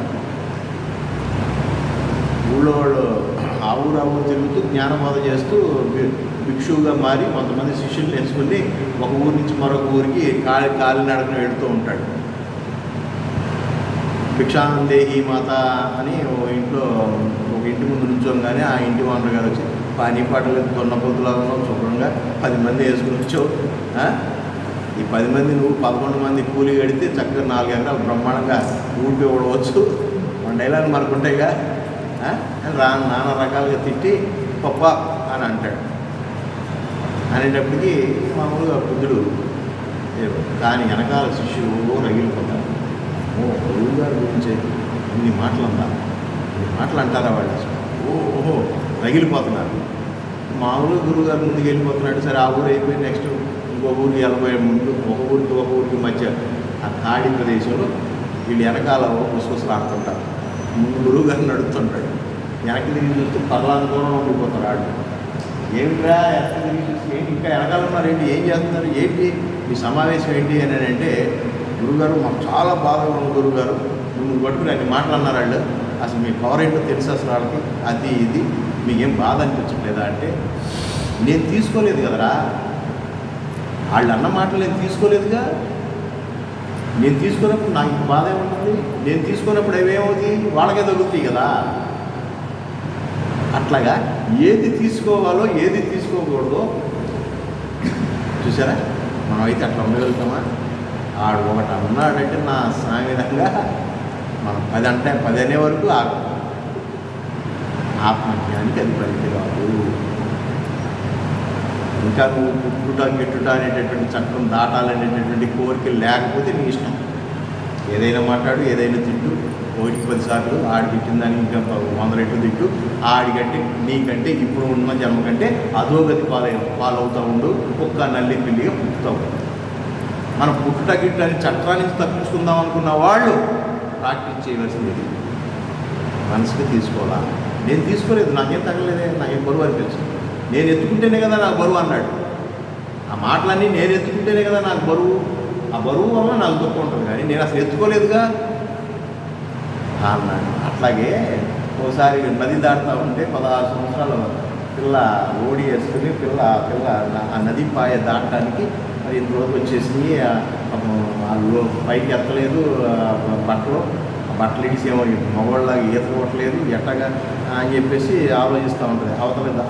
ఊళ్ళో వాళ్ళు ఆ ఊరు తిరుగుతూ జ్ఞానబోధ చేస్తూ భిక్షువుగా మారి కొంతమంది శిష్యులు నేర్చుకుని ఒక ఊరి నుంచి మరొక ఊరికి కాలినడకన వెళుతూ ఉంటాడు. భిక్షానందేహి మాత అని ఇంట్లో ఒక ఇంటి ముందు నుంచోగానే ఆ ఇంటి ఓనర్ గారు వచ్చి పానీ పాటలు తొన్నపోతులాగా శుభ్రంగా 10 మంది వేసుకుని వచ్చావు, ఈ 10 మంది నువ్వు 11 మంది కూలి కడితే చక్కగా 4 ఎకరాలు బ్రహ్మాండంగా ఊపి ఇవ్వవచ్చు, మన డైలాగ్ మనకుంటాయిగా అని నానా రకాలుగా తిట్టి పప్ప అని అంటాడు. అనేటప్పటికీ మామూలుగా బుద్ధుడు దాని వెనకాల శిష్యులు రగిలిపోతారు. గురువు గారి గురించి ఇన్ని మాటలు అంటారా వాళ్ళు, ఓహో రగిలిపోతున్నారు. మామూలుగా గురువు గారు ముందుకు వెళ్ళిపోతున్నాడు. సరే ఆ ఊరు అయిపోయి నెక్స్ట్ ఇంకో ఊరికి వెళ్ళబోయే ముందు ఒక ఊరికి మధ్య ఆ ఖాళీ ప్రదేశంలో వీళ్ళు వెనకాల గుసగుసలు ఆడుతుంటారు. ముందు గురువు గారిని నడుస్తుంటాడు, వెనక్కి తిరిగి చూస్తే పర్లాంత దూరం ఉండిపోతారు. ఆడు ఏమిట్రా వెనక్కి తిరిగి చూసి ఏంటి ఇంకా వెనకాల ఉన్నారు ఏంటి, ఏం చేస్తున్నారు ఏంటి మీ సమావేశం ఏంటి అని అంటే, గురువుగారు మాకు చాలా బాధగా ఉంది గురువుగారు, నువ్వు పట్టుకుని అన్ని మాటలు అన్నారు వాళ్ళు, అసలు మీ పవర్ ఏంటో తెలుసు అసలు వాళ్ళకి, అది ఇది మీకేం బాధ అనిపించట్లేదా అంటే, నేను తీసుకోలేదు కదరా, వాళ్ళు అన్న మాటలు నేను తీసుకోలేదుగా, నేను తీసుకున్నప్పుడు నాకు ఇంక బాధ ఏముంటుంది, నేను తీసుకున్నప్పుడు ఏమేమవుతుంది వాళ్ళకే తగ్గుతాయి కదా. అట్లాగా ఏది తీసుకోవాలో ఏది తీసుకోకూడదో చూసారా, మనం అయితే అట్లా ఉండగలుగుతామా? ఆడు ఒకటి అన్నాడంటే నా సామిరంగా మనం 10 అనే వరకు ఆత్మజ్ఞానికి అది పరిధి కాదు. ఇంకా నువ్వు పుట్టుట గిట్టుట అనేటటువంటి చట్టం దాటాలనేటటువంటి కోరికలు లేకపోతే నీ ఇష్టం, ఏదైనా మాట్లాడు, ఏదైనా తిట్టు, 1-10 సార్లు ఆడి తిట్టిన దానికి ఇంకా 100 రెట్లు తిట్టు, ఆడికంటే నీకంటే ఇప్పుడు ఉన్న జన్మ కంటే అధోగతి పాలవుతూ ఉండు, ఒక్క నల్లి పిల్లిగా పుట్టుతావు. మనం పుట్టుట గిట్టు అని చట్టాన్ని తప్పించుకుందాం అనుకున్న వాళ్ళు ప్రాక్టీస్ చేయవలసింది మనసుకి తీసుకోవాలా. నేను తీసుకోలేదు, నాకేం తగలేదే, నాకేం బరువు అనిపించింది, నేను ఎత్తుకుంటేనే కదా నాకు బరువు అన్నాడు. ఆ మాటలన్నీ నేను ఎత్తుకుంటేనే కదా నాకు బరువు, ఆ బరువు వల్ల నాకు దుఃఖం ఉంటుంది, కానీ నేను అసలు ఎత్తుకోలేదుగా అన్నాడు. అట్లాగే ఒకసారి నది దాటుతూ ఉంటే 16 సంవత్సరాల పిల్ల ఓడి వేసుకుని పిల్ల ఆ నది పాయ దాటడానికి మరి ఇంతలోకి వచ్చేసి వాళ్ళు పైకి ఎత్తలేదు, బట్టలు ఇడిసేమో మగవాళ్ళలాగా ఈత కొట్టలేదు ఎట్టగా అని చెప్పేసి ఆలోచిస్తూ ఉంటుంది.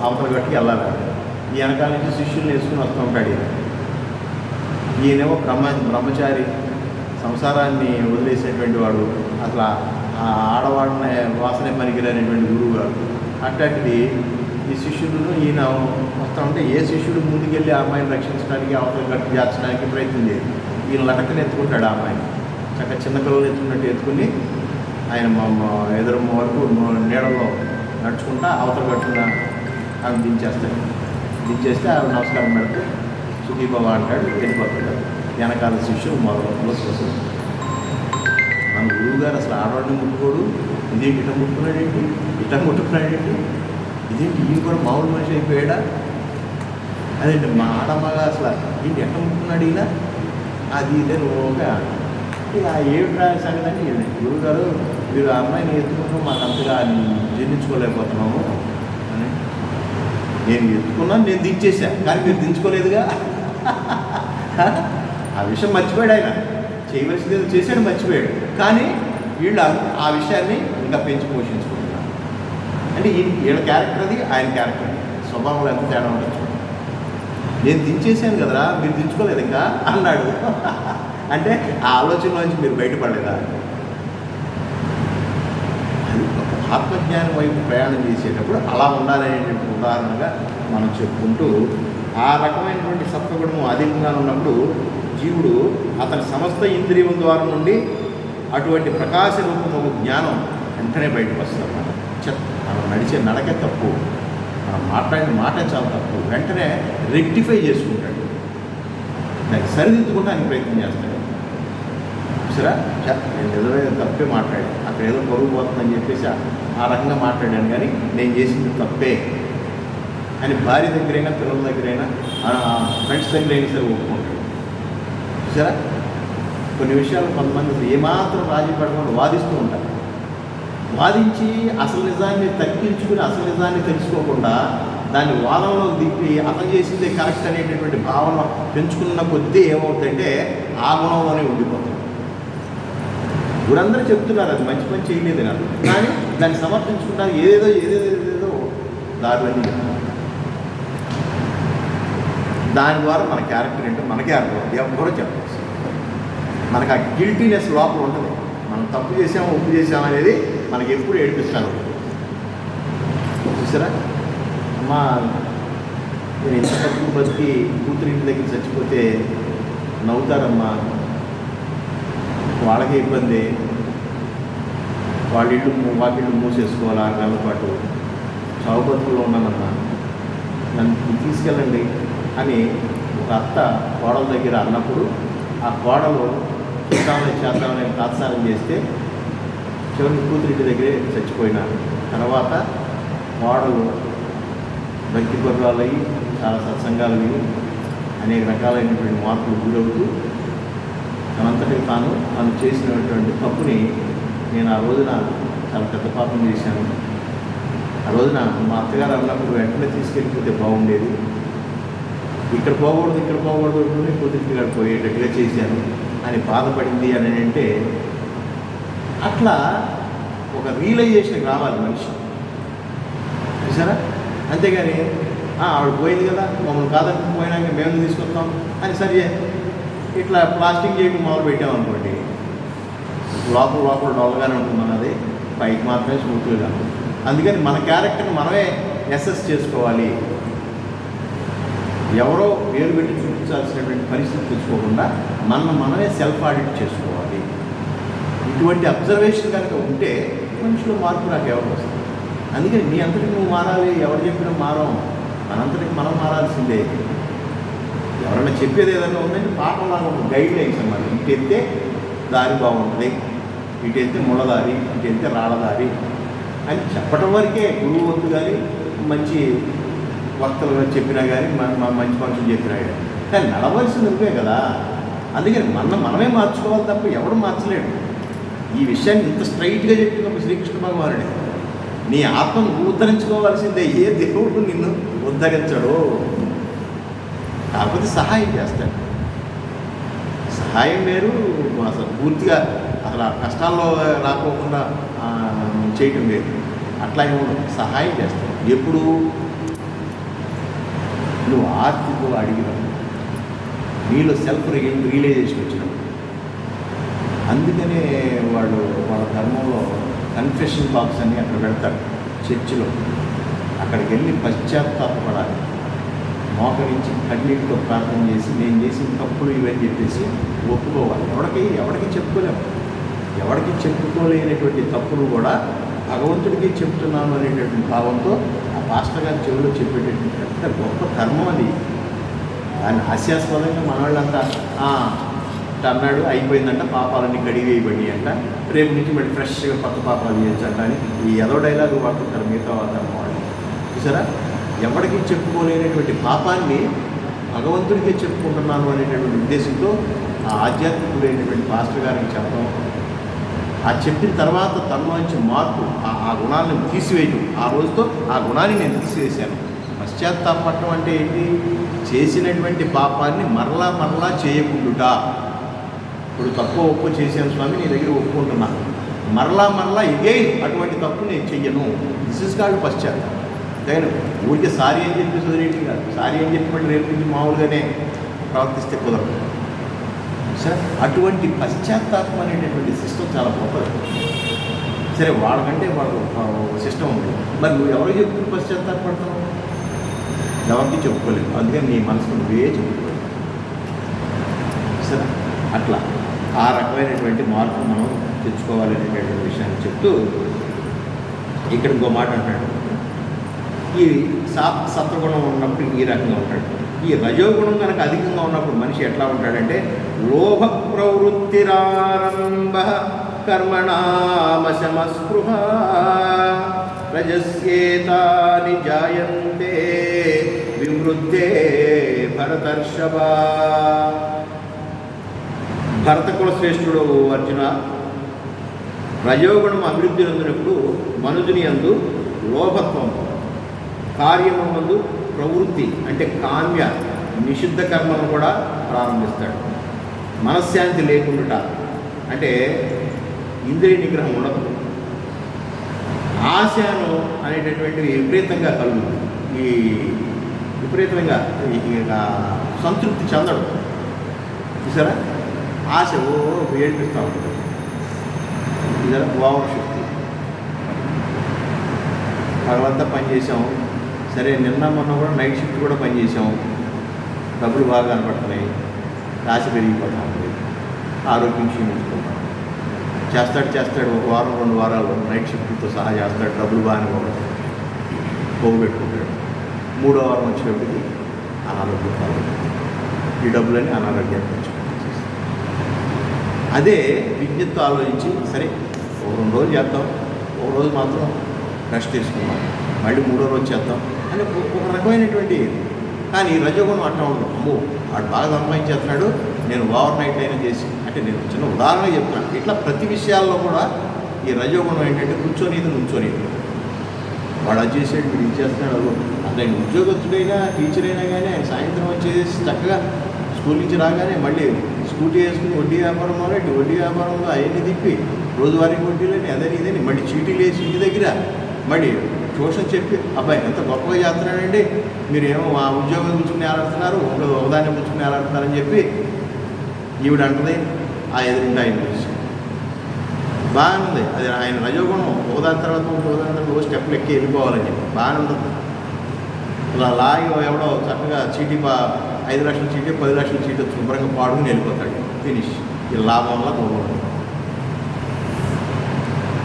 అవతల గట్టుకి వెళ్ళాలి. ఈ వెనకాల నుంచి శిష్యుల్ని వేసుకుని వస్తూ ఉంటాడు. ఈయనేమో బ్రహ్మచారి, సంసారాన్ని వదిలేసేటువంటి వాడు, అసలు ఆ ఆడవాడిని వాసనే పనికిరనేటువంటి గురువు గారు. అట్లాంటిది ఈ శిష్యులను ఈయన వస్తూ ఉంటే ఏ శిష్యుడు ముందుకెళ్ళి ఆ అమ్మాయిని రక్షించడానికి అవతల గట్టు చేర్చడానికి ప్రయత్నం చేయదు. ఈయన లటక్కని ఎత్తుకుంటాడు. ఆ అమ్మాయిని చక్కగా చిన్నపిల్లలు ఎత్తుకున్నట్టు ఎత్తుకుని ఆయన ఎదురమ్మ వరకు నీడలో నడుచుకుంటా అవతల గట్టున ఆమె దించేస్తే ఆమె నమస్కారం పెడితే సుఖీబాబు అంటాడు, వెళ్ళిపోతాడు. వెనకాల శిష్యులు మొదలు వస్తుంది. మన గురువు గారు అసలు ఆడవాడిని ముట్టుకోడు, ఇదేంటి ఇట ముట్టుకున్నాడేంటి, ఇదేంటి ఈయన కూడా మామూలు మనిషి అయిపోయాడా, అదేంటి మా ఆడమ్మగా అసలు ఏంటి ఎట్ట ముట్టుకున్నాడు ఈయన, అది ఇదే ఒక ఇక ఏమిట్రా సంగతి అని గురువు గారు మీరు ఆ అమ్మాయిని ఎత్తుకుంటూ మాకు అంతగా జీర్ణించుకోలేకపోతున్నాము అని. నేను ఎత్తుకున్నాను, నేను దించేశాను, కానీ మీరు దించుకోలేదుగా. ఆ విషయం మర్చిపోయాడు ఆయన, చేయవలసింది ఏదో చేశాడు, మర్చిపోయాడు. కానీ వీళ్ళు ఆ విషయాన్ని ఇంకా పెంచి పోషించుకుంటున్నారు. అంటే వీళ్ళ క్యారెక్టర్ అది, ఆయన క్యారెక్టర్ అది, స్వభావంలో ఎంత తేడా ఉండొచ్చు. నేను దించేశాను కదరా, మీరు దించుకోలేదు ఇంకా అన్నాడు. అంటే ఆ ఆలోచనలోంచి మీరు బయటపడలేదా? అది ఒక ఆత్మజ్ఞానం వైపు ప్రయాణం చేసేటప్పుడు అలా ఉండాలనేటువంటి ఉదాహరణగా మనం చెప్పుకుంటూ, ఆ రకమైనటువంటి సత్వగుణము అధికంగా ఉన్నప్పుడు జీవుడు అతని సమస్త ఇంద్రియం ద్వారా నుండి అటువంటి ప్రకాశ రూపము జ్ఞానం వెంటనే బయటకు వస్తుంది. మనం నడిచే నడకే తప్పు, మనం మాట్లాడిన మాట చాలా తప్పు, వెంటనే రెక్టిఫై చేసుకుంటాడు, దాన్ని సరిదిద్దుకుంటానికి ప్రయత్నం చేస్తాడు. సరే నేను నిజమైన తప్పే మాట్లాడాను, అక్కడ ఏదో పొరుగు పోతుందని చెప్పేసి ఆ రకంగా మాట్లాడాను, కానీ నేను చేసింది తప్పే అని భార్య దగ్గరైనా పిల్లల దగ్గరైనా ఫ్రెండ్స్ దగ్గరైనా సరే ఒప్పుకుంటాడు. చూసారా, కొన్ని విషయాలు కొంతమంది ఏమాత్రం రాజీ పడకుండా వాదిస్తూ ఉంటారు. వాదించి అసలు నిజాన్ని తగ్గించుకుని అసలు నిజాన్ని తెలుసుకోకుండా దాన్ని వాదనలో దిప్పి అతను చేసిందే కరెక్ట్ అనేటటువంటి భావన పెంచుకున్న కొద్దీ ఏమవుతుందంటే ఆ గుణంలోనే ఉండిపోతుంది. ఊరందరూ చెప్తున్నారు అది మంచి పని చేయలేదు కాదు, కానీ దాన్ని సమర్థించుకుంటారు ఏదేదో దారులన్నీ చెప్తున్నారు. దాని ద్వారా మన క్యారెక్టర్ ఏంటో మనకే అర్థం, ఎవరో చెప్పచ్చు. మనకు ఆ గిల్టీనెస్ లోపల ఉంటుంది, మనం తప్పు చేసాము ఒప్పు చేసాము అనేది మనకి ఎప్పుడు ఏడిపిస్తాను. చూసారా అమ్మా, నేను ఎంత తప్పు బతికి కూతురి ఇంటి దగ్గర చచ్చిపోతే నవ్వుతారమ్మా, వాళ్ళకే ఇబ్బంది, వాళ్ళ ఇల్లు వాకిళ్ళు మూసేసుకోవాలి 6 నెలల పాటు, చావు బతుకుల్లో ఉన్నానమ్మా, నన్ను తీసుకెళ్ళండి అని ఒక అత్త కోడల దగ్గర అన్నప్పుడు ఆ కోడలు చేద్దామని తాత్సారం చేస్తే చివరికి కూతురింటి దగ్గరే చచ్చిపోయిన తర్వాత కోడలు భక్తి గుర్రాలయ్యి చాలా సత్సంగాలు విని అనేక రకాలైనటువంటి మార్పులు గురవుతూ తనంతటికి తను చేసినటువంటి తప్పుని నేను ఆ రోజున చాలా పెద్ద పాపం చేశాను, ఆ రోజున మా అత్తగారు అన్నప్పుడు వెంటనే తీసుకెళ్ళిపోతే బాగుండేది, ఇక్కడ పోకూడదు కూతురికి పోయేటట్టుగా చేశాను అని బాధపడింది అని అంటే, అట్లా ఒక రియలైజేషన్ రావాలి మనిషి. చూసారా, అంతేగాని ఆవిడ పోయింది కదా మమ్మల్ని కాదని పోయినాక మేము తీసుకొస్తాం అని సరే ఇట్లా ప్లాస్టింగ్ చేయడం మొదలు పెట్టామనుకోండి, లోపల డొల్లగానే ఉంటుంది అన్నది, పైకి మాత్రమే స్మూత్గా. అందుకని మన క్యారెక్టర్ని మనమే అసెస్ చేసుకోవాలి. ఎవరో వేరు పెట్టి చూపించాల్సినటువంటి పరిస్థితి తెచ్చుకోకుండా మనమే సెల్ఫ్ ఆడిట్ చేసుకోవాలి. ఇటువంటి అబ్జర్వేషన్ కనుక ఉంటే మనిషిలో మార్పు నాకు ఎవరు వస్తుంది. అందుకని మీ అంతటికి నువ్వు మారాలి, ఎవరు చెప్పినా మారం, మనంతటికి మనం మారాల్సిందే. ఎవరైనా చెప్పేది ఏదైనా ఉందంటే పాపంలాగా ఒక గైడ్ లైన్స్ అన్నమాట. ఇటు వెళ్తే దారి బాగుంటుంది, ఇటు వెళ్తే ముళ్ళదారి, ఇటు వెళ్తే రాళ్ళదారి అని చెప్పడం వరకే గురువు వంతు. కానీ మంచి వక్తలు చెప్పినా కానీ మంచి మనుషులు చెప్పినా కానీ కానీ నడవలసింది నువ్వే కదా. అందుకని మనమే మార్చుకోవాలి తప్ప ఎవడు మార్చలేడు. ఈ విషయాన్ని ఇంత స్ట్రైట్గా చెప్పింది ఒక శ్రీకృష్ణ భగవానుడే. నీ ఆత్మను ఉద్ధరించుకోవాల్సిందే, ఏ దేవుడు నిన్ను ఉద్ధరించడు. కాకపోతే సహాయం చేస్తాడు. సహాయం వేరు, అసలు పూర్తిగా అసలు ఆ కష్టాల్లో రాకోకుండా చేయటం వేరు. అట్లా ఏమో సహాయం చేస్తాడు. ఎప్పుడు నువ్వు ఆర్తితో అడిగినప్పుడు, నీలో సెల్ఫ్ రియలైజేషన్ వచ్చినప్పుడు. అందుకనే వాళ్ళ ధర్మంలో కన్ఫెషన్ బాక్స్ అని అక్కడ పెడతాడు చర్చిలో. అక్కడికి వెళ్ళి పశ్చాత్తాపడాలి, మోకరించి కన్నీటితో ప్రార్థన చేసి నేను చేసిన తప్పులు ఇవని చెప్పేసి ఒప్పుకోవాలి. ఎవరికి చెప్పుకోలేము. ఎవరికి చెప్పుకోలేనటువంటి తప్పులు కూడా భగవంతుడికి చెప్తున్నాను అనేటటువంటి భావంతో ఆ పాస్టర్ గారి చెవిలో చెప్పేటటువంటి పెద్ద గొప్ప ధర్మం అది. దాన్ని హాస్యాస్పదంగా మన వాళ్ళంతా అన్నాడు, అయిపోయిందంట, పాపాలన్నీ కడిగేయబడి అంట, రేపు నుంచి మళ్ళీ ఫ్రెష్గా కొత్త పాపాలు చేయొచ్చంట అని ఈ ఏదో డైలాగు వాడుతుంటారు మిగతా ధర్మం వాళ్ళు. చూసారా, ఎవరికి చెప్పుకోలేనటువంటి పాపాన్ని భగవంతుడికే చెప్పుకుంటున్నాను అనేటటువంటి ఉద్దేశంతో ఆ ఆధ్యాత్మికుడైనటువంటి పాస్టర్ గారికి చెప్పడం, ఆ చెప్పిన తర్వాత తనలోంచి మార్పు, ఆ గుణాలను తీసివేయటం. ఆ రోజుతో ఆ గుణాన్ని నేను తీసివేశాను. పశ్చాత్తాపడటం అంటే ఏంటి? చేసినటువంటి పాపాన్ని మరలా చేయకుండుట. ఇప్పుడు తప్పు ఒప్పు చేశాను స్వామి, నీ దగ్గర ఒప్పుకుంటున్నాను, మరలా ఎగైన్ అటువంటి తప్పు నేను చెయ్యను. దిస్ ఇస్ కాల్డ్ పశ్చాత్తాపం. కానీ ఊరికే సారీ అని చెప్పి వదిలేయటం కాదు. సారీ అని చెప్పి మళ్ళీ రేపు నుంచి మామూలుగానే ప్రవర్తిస్తే కుదరదు సార్. అటువంటి పశ్చాత్తాపం అనేటటువంటి సిస్టమ్ చాలా గొప్పది. సరే, వాళ్ళకంటే వాళ్ళకు సిస్టమ్ ఉంది. మరి నువ్వు ఎవరికి చెప్పుకుని పశ్చాత్తాపడతావు? ఎవరికి చెప్పుకోలేదు. అందుకని నీ మనసుకు నువ్వే చెప్పుకోలేదు. సరే, అట్లా ఆ రకమైనటువంటి మార్పు మనం తెచ్చుకోవాలనేటటువంటి విషయాన్ని చెప్తూ ఇక్కడ ఇంకో మాట అంటాడు. ఈ సత్వగుణం ఉన్నప్పుడు ఈ రకంగా ఉంటాడు. ఈ రజోగుణం కనుక అధికంగా ఉన్నప్పుడు మనిషి ఎట్లా ఉంటాడంటే లోభ ప్రవృత్తిరారంభ కర్మణామశమస్పృహ రజస్యేతాని జాయంతే వివృద్ధే భరతర్షభ. భరతకుల శ్రేష్ఠుడు అర్జున, రజోగుణం అభివృద్ధి చెందినప్పుడు మనుజుని యందు లోభత్వం, కార్యము నందు ప్రవృత్తి అంటే కామ్య నిషిద్ధ కర్మను కూడా ప్రారంభిస్తాడు. మనశ్శాంతి లేకుండా అంటే ఇంద్రియ నిగ్రహం ఉండదు. ఆశను అనేటటువంటి విపరీతంగా కలుగుతుంది. ఈ విపరీతంగా సంతృప్తి చెందడు. చూసారా, ఆశ ఏడిపిస్తూ ఉంటుంది. ఇదరా ఓవర్ షిఫ్ట్. పగలంతా పనిచేసాం, సరే నిన్న మొన్న కూడా నైట్ షిఫ్ట్ కూడా పనిచేసాం, డబ్బులు బాగా కనపడుతున్నాయి, ఆశ పెరిగిపోతూ ఉంటుంది, ఆరోగ్యం క్షీణించుకుంటాం. చేస్తాడు ఒక వారం 2 వారాలు నైట్ షిఫ్ట్తో సహా చేస్తాడు, డబ్బులు బాగానే పోగొట్టుకుంటాడు. 3వ వారం వచ్చేటప్పటికి అనారోగ్యం కావాలి. ఈ డబ్బులని అనారోగ్యాన్ని పెంచుకుంటాం. అదే విజ్ఞతతో ఆలోచించి సరే ఒక 2 రోజులు చేద్దాం, ఒక రోజు మాత్రం రెస్ట్ తీసుకుందాం, మళ్ళీ 3వ రోజు చేద్దాం అని ఒక రకమైనటువంటి. కానీ రజోగుణం అట్లా ఉండదు. అమ్మో వాడు బాగా సంపాదించేస్తున్నాడు, నేను ఓవర్ నైట్ అయినా చేసి, అంటే నేను చిన్న ఉదాహరణ చెప్తున్నాను. ఇట్లా ప్రతి విషయాల్లో కూడా ఈ రజోగుణం ఏంటంటే నుంచోనేది. వాడు అది చేసాడు, వీడు ఇది చేస్తున్నాడు. అట్లా ఆయన ఉద్యోగస్తుడైనా టీచర్ అయినా కానీ ఆయన సాయంత్రం వచ్చేసి చక్కగా స్కూల్ నుంచి రాగానే మళ్ళీ స్కూటీ వేసుకుని వడ్డీ వ్యాపారం మొదలెట్టి వడ్డీ వ్యాపారంలో అవన్నీ తిప్పి రోజువారీ వడ్డీలని అదని ఇదని మళ్ళీ చీటీలు వేసి ఇంటి దగ్గర మళ్ళీ ట్యూషన్ చెప్పి అబ్బాయి ఎంత గొప్పగా చేస్తున్నాడండి, మీరు ఏమో ఆ ఉద్యోగం పుచ్చుకుని ఏలాడుతున్నారు, ఒకదాన్ని పుచ్చుకుని ఏలాడుతున్నారని చెప్పి ఈవిడ అంటది. ఆ ఎదురుండి ఆయన చూసి బాగుంది. అది ఆయన రజోగుణం. ఒకదాని తర్వాత స్టెప్లు ఎక్కి వెళ్ళిపోవాలని చెప్పి బాగానే ఉంటుంది. ఇలా లాగి ఎవడో చక్కగా చీటీ 5 లక్షల చీటీ 10 లక్షల చీటీ శుభ్రంగా పాడుకుని వెళ్ళిపోతాడు. ఫినిష్. ఈ లాభం వల్ల పోగొట్టు.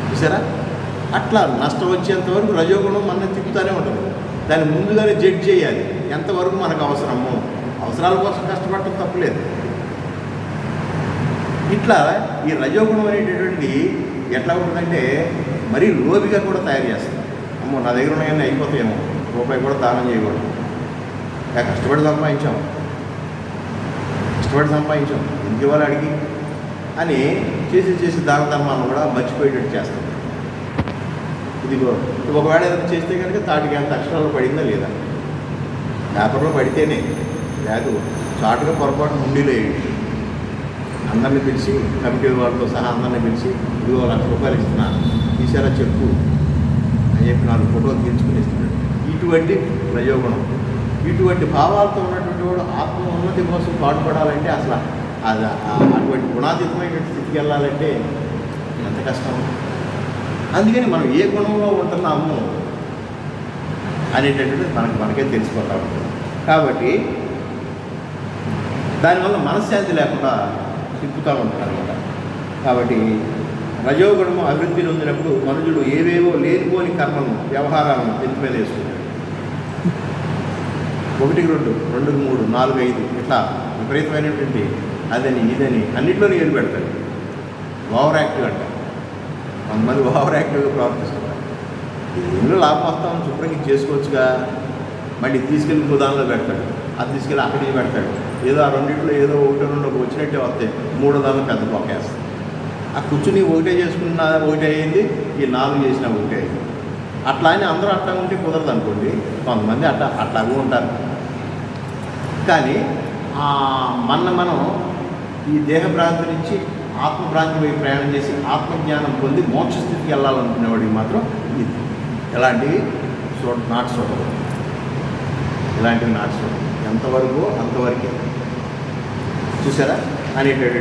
చూసారా, అట్లా నష్టం వచ్చేంత వరకు రజోగుణం మన తిప్పుతూనే ఉంటుంది. దాన్ని ముందుగానే జడ్జ్ చేయాలి, ఎంతవరకు మనకు అవసరము. అవసరాల కోసం కష్టపడటం తప్పులేదు. ఇట్లా ఈ రజోగుణం అనేటటువంటిది ఎట్లా ఉంటుందంటే మరీ లోబిగా కూడా తయారు చేస్తుంది. అమ్మో నా దగ్గర ఉన్నాయన్నీ అయిపోతాయేమో, రూపాయి కూడా దానం చేయకూడదు, కష్టపడి సంపాదించాము, కష్టపడి సంపాదించాం ఎందుకు ఇవ్వాలి అడిగి అని చేసి దాన ధర్మాలను కూడా మర్చిపోయేటట్టు చేస్తాం. ఇదిగో ఒకవేళ ఏదైనా చేస్తే కనుక తాటికి ఎంత అక్షరాలు పడిందా లేదా, పేపర్లో పడితేనే లేదు చాటుగా పొరపాటు ఉండిలో అందరిని పిలిచి కమిటీ వాళ్ళతో సహా అందరిని పిలిచి ఇదిగో ₹1,00,000 ఇస్తున్నాను తీసారా చెప్పు అని చెప్పి 4 ఫోటోలు తీర్చుకుని ఇస్తున్నాడు. ఇటువంటి ప్రయోగం, ఇటువంటి భావాలతో ఉన్నటువంటి వాడు ఆత్మ ఉన్నతి కోసం పాటుపడాలంటే అసలు అది అటువంటి గుణాతీతమైన స్థితికి వెళ్ళాలంటే ఎంత కష్టం. అందుకని మనం ఏ గుణంలో ఉంటున్నాము అనేటటువంటిది మనకే తెలిసిపోతా ఉంటుంది. కాబట్టి దానివల్ల మనశ్శాంతి లేకుండా తిప్పుతూ ఉంటారు అనమాట. కాబట్టి రజోగుణము అభివృద్ధి నొందినప్పుడు మనుషుడు ఏవేవో లేనిపోని కర్మలను వ్యవహారాలను ఎత్తి మీద వేసుకుంటాడు. 1, 2, 2, 3, 4, 5 ఇట్లా విపరీతమైనటువంటి అదని ఇదని అన్నింటిలోనే ఏలు పెడతాడు. ఓవర్ యాక్టివ్ అంట. కొంతమంది ఓవర్ యాక్టివ్గా ప్రవర్తిస్తున్నారు. ఎన్నో లాభం వస్తామని శుభ్రంగా చేసుకోవచ్చుగా, మళ్ళీ తీసుకెళ్ళి ఇంకో దానిలో పెడతాడు, అది తీసుకెళ్ళి అక్కడికి పెడతాడు. ఏదో ఆ రెండింటిలో ఏదో 1, 2 వచ్చినట్టే వస్తాయి, 3వ దానిలో పెద్ద పొక్కేస్తాయి. ఆ కూర్చుని ఒకటే చేసుకున్న ఒకటే అయ్యింది, ఈ 4 చేసినా ఒకటే అయింది. అట్లా అని అందరూ అట్లా ఉంటే కుదరదు అనుకోండి. కొంతమంది అట్లాగే ఉంటారు. కానీ మనం ఈ దేహభ్రాంతి నుంచి ఆత్మభ్రాంతి వైపు ప్రయాణం చేసి ఆత్మజ్ఞానం పొంది మోక్ష స్థితికి వెళ్ళాలనుకునేవాడికి మాత్రం ఇది ఇలాంటివి నాట్ చూడదు. ఇలాంటివి నాట్ చూడదు. ఎంతవరకు అంతవరకే చూసారా అనేటటువంటి